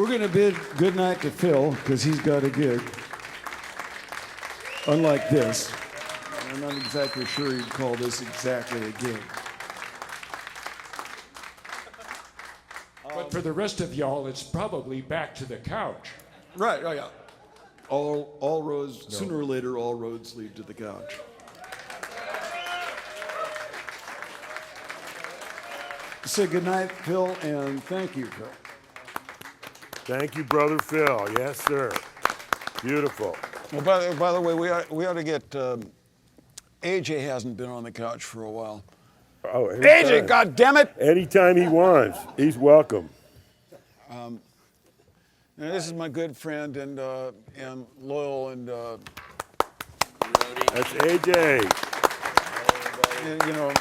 We're going to bid goodnight to Phil because he's got a gig. Unlike this. I'm not exactly sure you'd call this exactly a gig. But for the rest of y'all, it's probably back to the couch. Right, oh yeah. All roads, sooner or later, all roads lead to the couch. Say goodnight, Phil, and thank you, Phil. Thank you, Brother Phil. Yes, sir. Beautiful. Well, by the way, we ought to get, AJ hasn't been on the couch for a while. Oh, anytime. AJ, goddammit! Anytime he wants, he's welcome. Now, this is my good friend and loyal and, That's AJ. you know,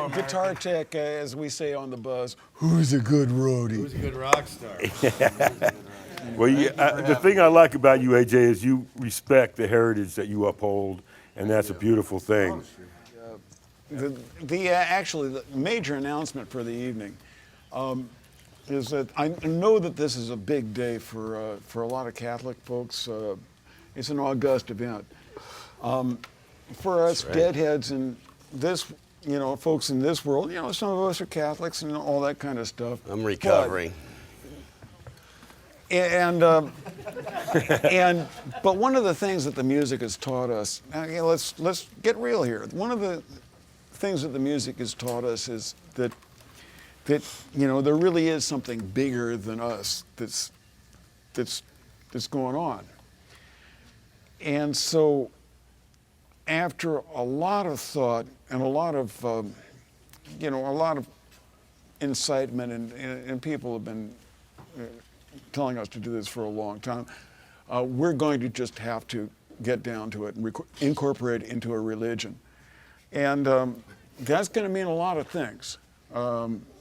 guitar tech, as we say on the buzz, who's a good roadie? Who's a good rock star? Well, the thing I like about you, AJ, is you respect the heritage that you uphold, and that's a beautiful thing. Actually, the major announcement for the evening is that I know that this is a big day for a lot of Catholic folks. It's an august event. For us deadheads and this, you know, folks in this world, you know, some of us are Catholics and all that kind of stuff. I'm recovering. But one of the things that the music has taught us, let's get real here. One of the things that the music has taught us is that you know, there really is something bigger than us that's going on. And so after a lot of thought and a lot of you know, a lot of incitement and people have been telling us to do this for a long time, we're going to just have to get down to it and incorporate it into a religion. And that's going to mean a lot of things.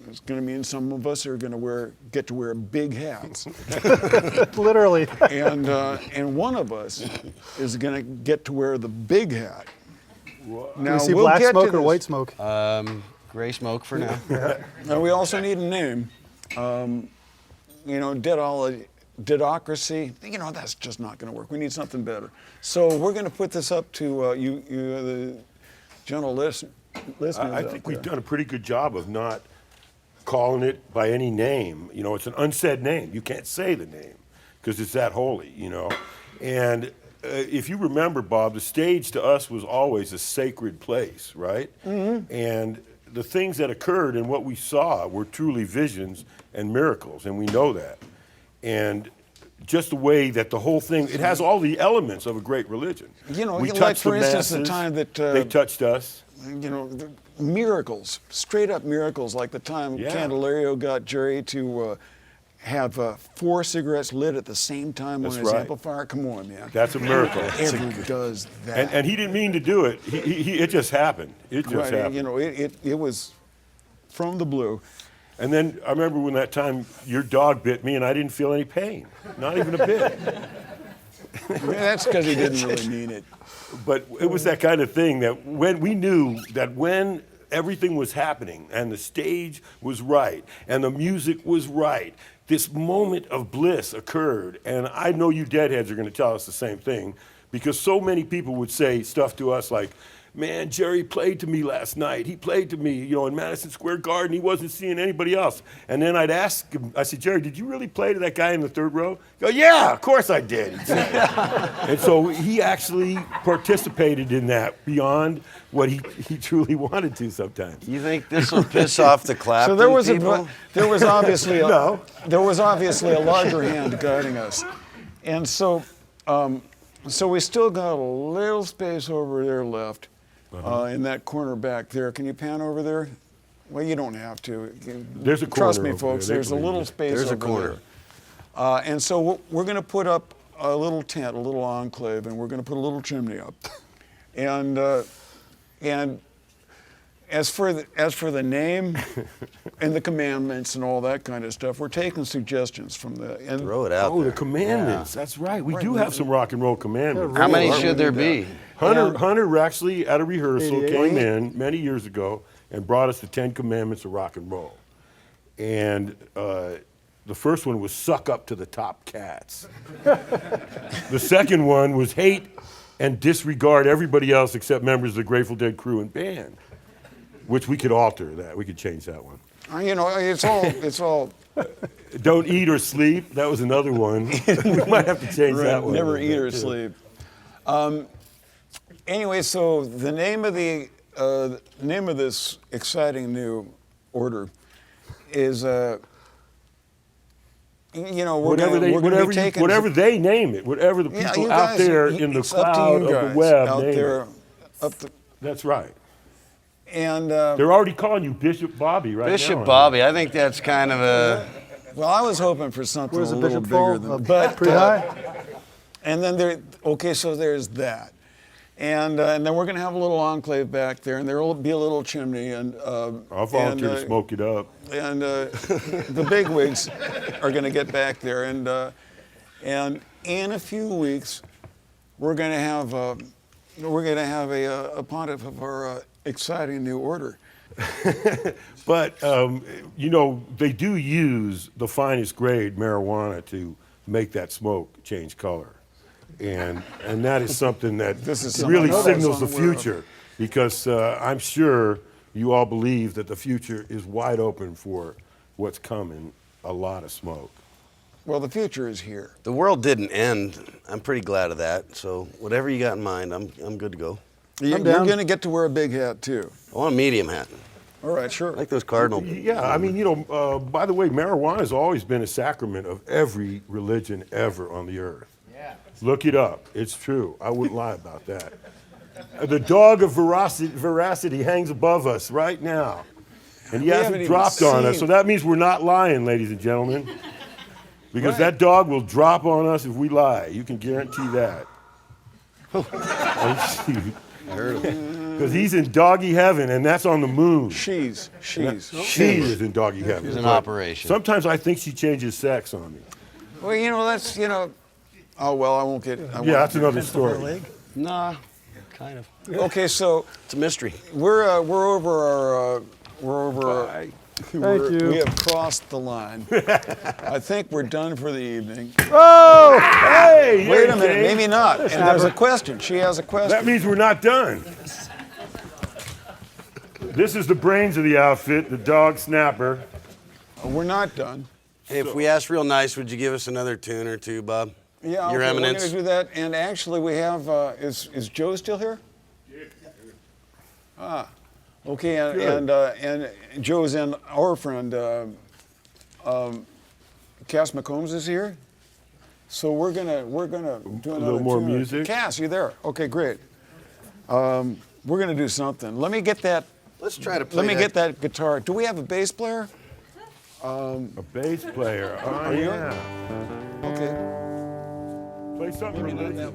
It's going to mean some of us are going to get to wear big hats. Literally. And one of us is going to get to wear the big hat. Now, we see black smoke or white smoke? Gray smoke for now. Now, we also need a name. You know, Deadocracy, you know, that's just not going to work. We need something better. So we're going to put this up to you the gentle listeners. I think we've done a pretty good job of not calling it by any name. You know, it's an unsaid name. You can't say the name because it's that holy, you know. And if you remember, Bob, the stage to us was always a sacred place, right? Mm-hmm. And the things that occurred and what we saw were truly visions and miracles, and we know that. And just the way that the whole thing, it has all the elements of a great religion. You know, we like touched for the instance, masses, the time that they touched us. You know, the miracles, straight up miracles, like the time Candelario got Jerry to have 4 cigarettes lit at the same time on his amplifier. Come on, man. That's a miracle. Ever does that? And he didn't mean to do it. It just happened. It just happened. You know, it was from the blue. And then I remember when that time your dog bit me and I didn't feel any pain, not even a bit. That's because he didn't really mean it. But it was that kind of thing that when we knew that when everything was happening and the stage was right and the music was right, this moment of bliss occurred. And I know you deadheads are going to tell us the same thing because so many people would say stuff to us like, man, Jerry played to me last night. He played to me, you know, in Madison Square Garden. He wasn't seeing anybody else. And then I'd ask him, I said, Jerry, did you really play to that guy in the third row? He'd go, yeah, of course I did. And so he actually participated in that beyond what he truly wanted to sometimes. You think this will piss off the Clapton So there was people? there was obviously a, No. there was obviously a larger hand guiding us, and so so we still got a little space over there left. In that corner back there. Can you pan over there? Well, you don't have to. There's a corner. Trust me, over folks, there. there's a little space There's a over corner. there. And so we're going to put up a little tent, a little enclave, and we're going to put a little chimney up. And as for the name and the commandments and all that kind of stuff, we're taking suggestions from the. And Throw it out Oh, there. the commandments. That's right. We do have some rock and roll commandments. How many should there be? Hunter actually at a rehearsal 88. came in many years ago and brought us the 10 Commandments of rock and roll. And The first one was Suck Up to the Top Cats. The second one was Hate and Disregard everybody else except members of the Grateful Dead crew and band, which we could alter that. We could change that one. You know, it's all. Don't Eat or Sleep, that was another one. We might have to change that one. Never eat or sleep. Anyway, so the name of this exciting new order is you know, whatever they name it, whatever the people out there in the cloud of the web out name there, it. up the, That's right. and They're already calling you Bishop Bobby right now. Bishop Bobby, I think that's kind of a. well, I was hoping for something Where's a the little bishop bigger fall? than, but Pretty high? and then so there's that, and then we're gonna have a little enclave back there, and there will be a little chimney, and I'll volunteer to smoke it up. and the bigwigs are going to get back there, and in a few weeks we're going to have a pontiff of our exciting new order. But you know, they do use the finest grade marijuana to make that smoke change color, and that is something that really signals the future, because I'm sure you all believe that the future is wide open for what's coming, a lot of smoke. Well, the future is here. The world didn't end. I'm pretty glad of that. So whatever you got in mind, I'm good to go. You're going to get to wear a big hat too. I want a medium hat. All right, sure. I like those cardinal. Yeah, I mean, you know, by the way, marijuana has always been a sacrament of every religion ever on the earth. Yeah. Look it up. It's true. I wouldn't lie about that. The dog of veracity hangs above us right now. And he hasn't dropped on us, so that means we're not lying, ladies and gentlemen. Because that dog will drop on us if we lie. You can guarantee that. Because he's in doggy heaven, and that's on the moon. She is in doggy heaven. It's an operation. Sometimes I think she changes sex on me. Well, you know, that's, you know, oh, well, I won't get it. That's another story. Nah, kind of. Okay, so It's a mystery. we're over our we have crossed the line. I think we're done for the evening. Oh! Hey! Wait a minute, maybe not. And there's a question. She has a question. That means we're not done. This is the brains of the outfit, the dog Snapper. We're not done. Hey, if we asked real nice, would you give us another tune or two, Bob? Yeah, Your okay, Eminence. we're going to do that. And actually, we have, is Joe still here? Ah, okay, and Joe's in, our friend, Cass McCombs is here. So we're gonna do another more tune. music? Cass, you there? Okay, great. We're gonna do something. Let me get that. Let's try to play Let me get that guitar. Do we have a bass player? A bass player. Oh, you? yeah. Okay. Play something religious.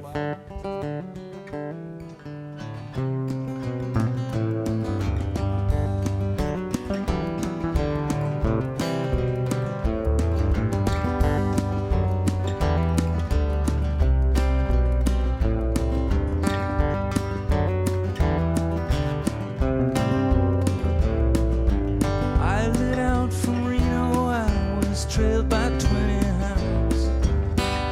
I lit out from Reno, I was trailed by 20 hounds.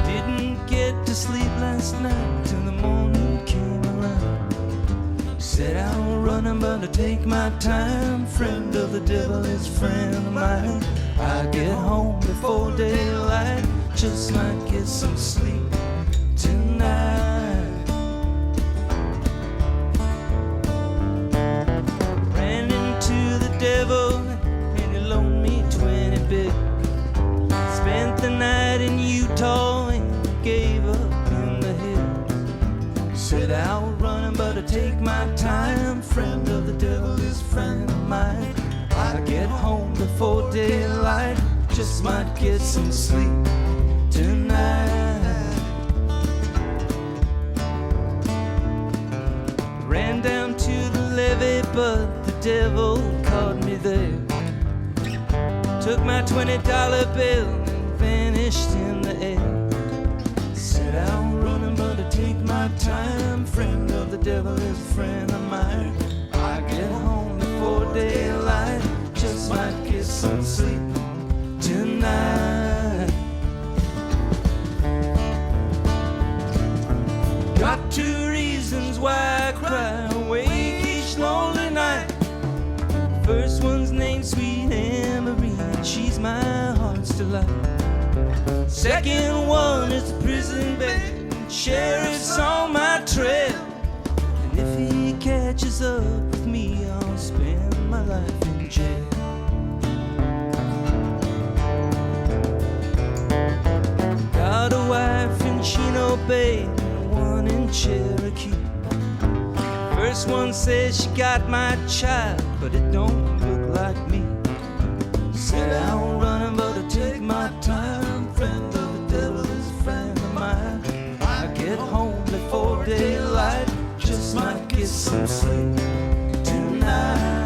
Didn't get to sleep last night till the morning came around. Set out running, but I take my time. Friend of the devil is friend of mine. I get home before daylight, just might get some sleep tonight. Ran into the devil and he loaned me 20 big. Spent the night in Utah and gave up in the hills. Set out running, but I take my time. Friend of the devil is friend of mine. I get home before daylight, just might get some sleep tonight. Ran down to the levee, but the devil caught me there. Took my $20 bill and vanished in the air. Set out running, but I take my time. Friend of the devil is a friend of mine. I get home before daylight, just might get some sleep tonight. Got 2 reasons why I cry awake each lonely night. First one's named Sweet Anne-Marie, she's my heart's delight. Second one is the prison bed, sheriff's on my trail. And if he catches up with me, I'll spend my life in jail. Got a wife in Chino Bay and one in Cherokee. First one says she got my child, but it don't look like me. Said I'm running, but I take my time. Friend of the devil is a friend of mine. I get home before daylight, just might get some sleep tonight.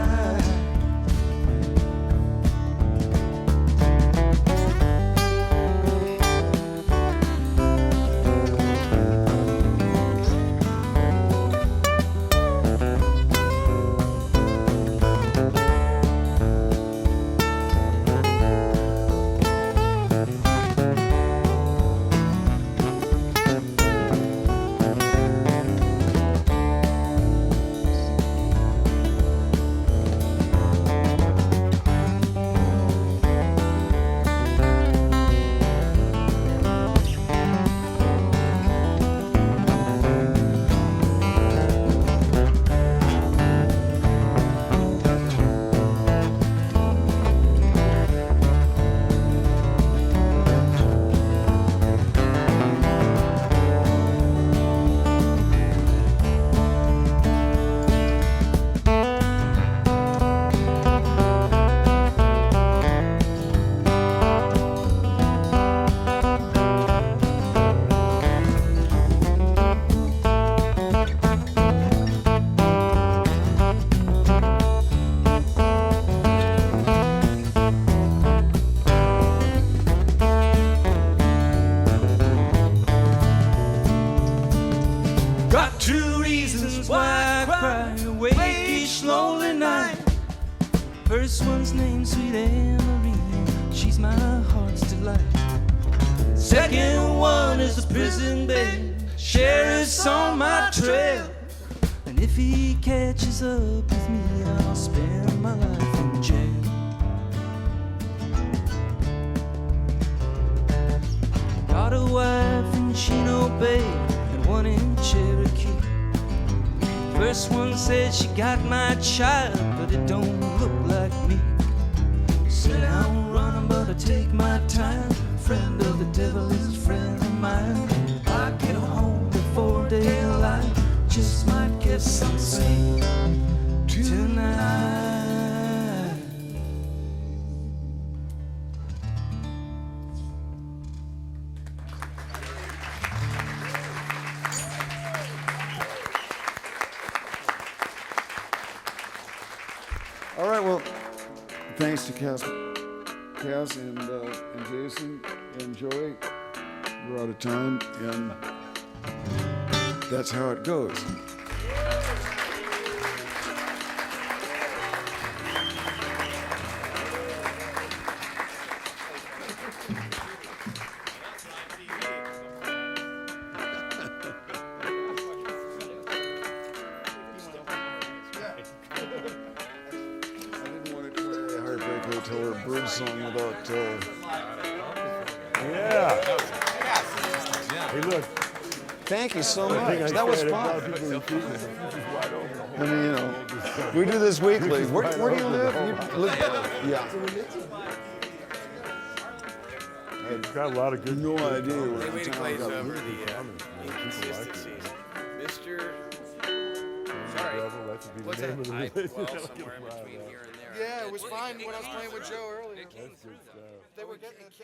First one's named Sweet Anne-Marie, she's my heart's delight. Second one is the prison bed, sheriff's on my trail. And if he catches up with me, I'll spend my life in jail. Got a wife in Chino Bay and one in Cherokee. First one said she got my child, but it don't look like me. Said I'm running, but I take my time. Friend of the devil is a friend of mine. I get home before daylight, just might get some sleep tonight. All right, well, thanks to Cass and Jason and Joey. We're out of time, and that's how it goes. Song without yeah. Hey, look. Thank you so much. That was fun. I mean, you know, we do this weekly. Where do you live? You live? Yeah. I've got a lot of good. No idea where Way to glaze got over the inconsistencies. Mr. Sorry. What's that? Well, somewhere in between here and there. Yeah, it was fine when I was playing with Joe earlier. That's good stuff. They were getting it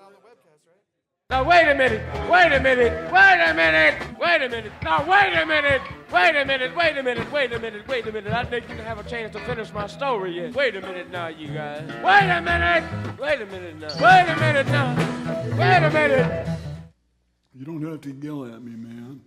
on the webcast, right? Now wait a minute, wait a minute, wait a minute, wait a minute. Now wait a minute, wait a minute, wait a minute, wait a minute, wait a minute. I didn't have a chance to finish my story yet. Wait a minute now, you guys. Wait a minute, wait a minute now. Wait a minute now, wait a minute. You don't have to yell at me, man.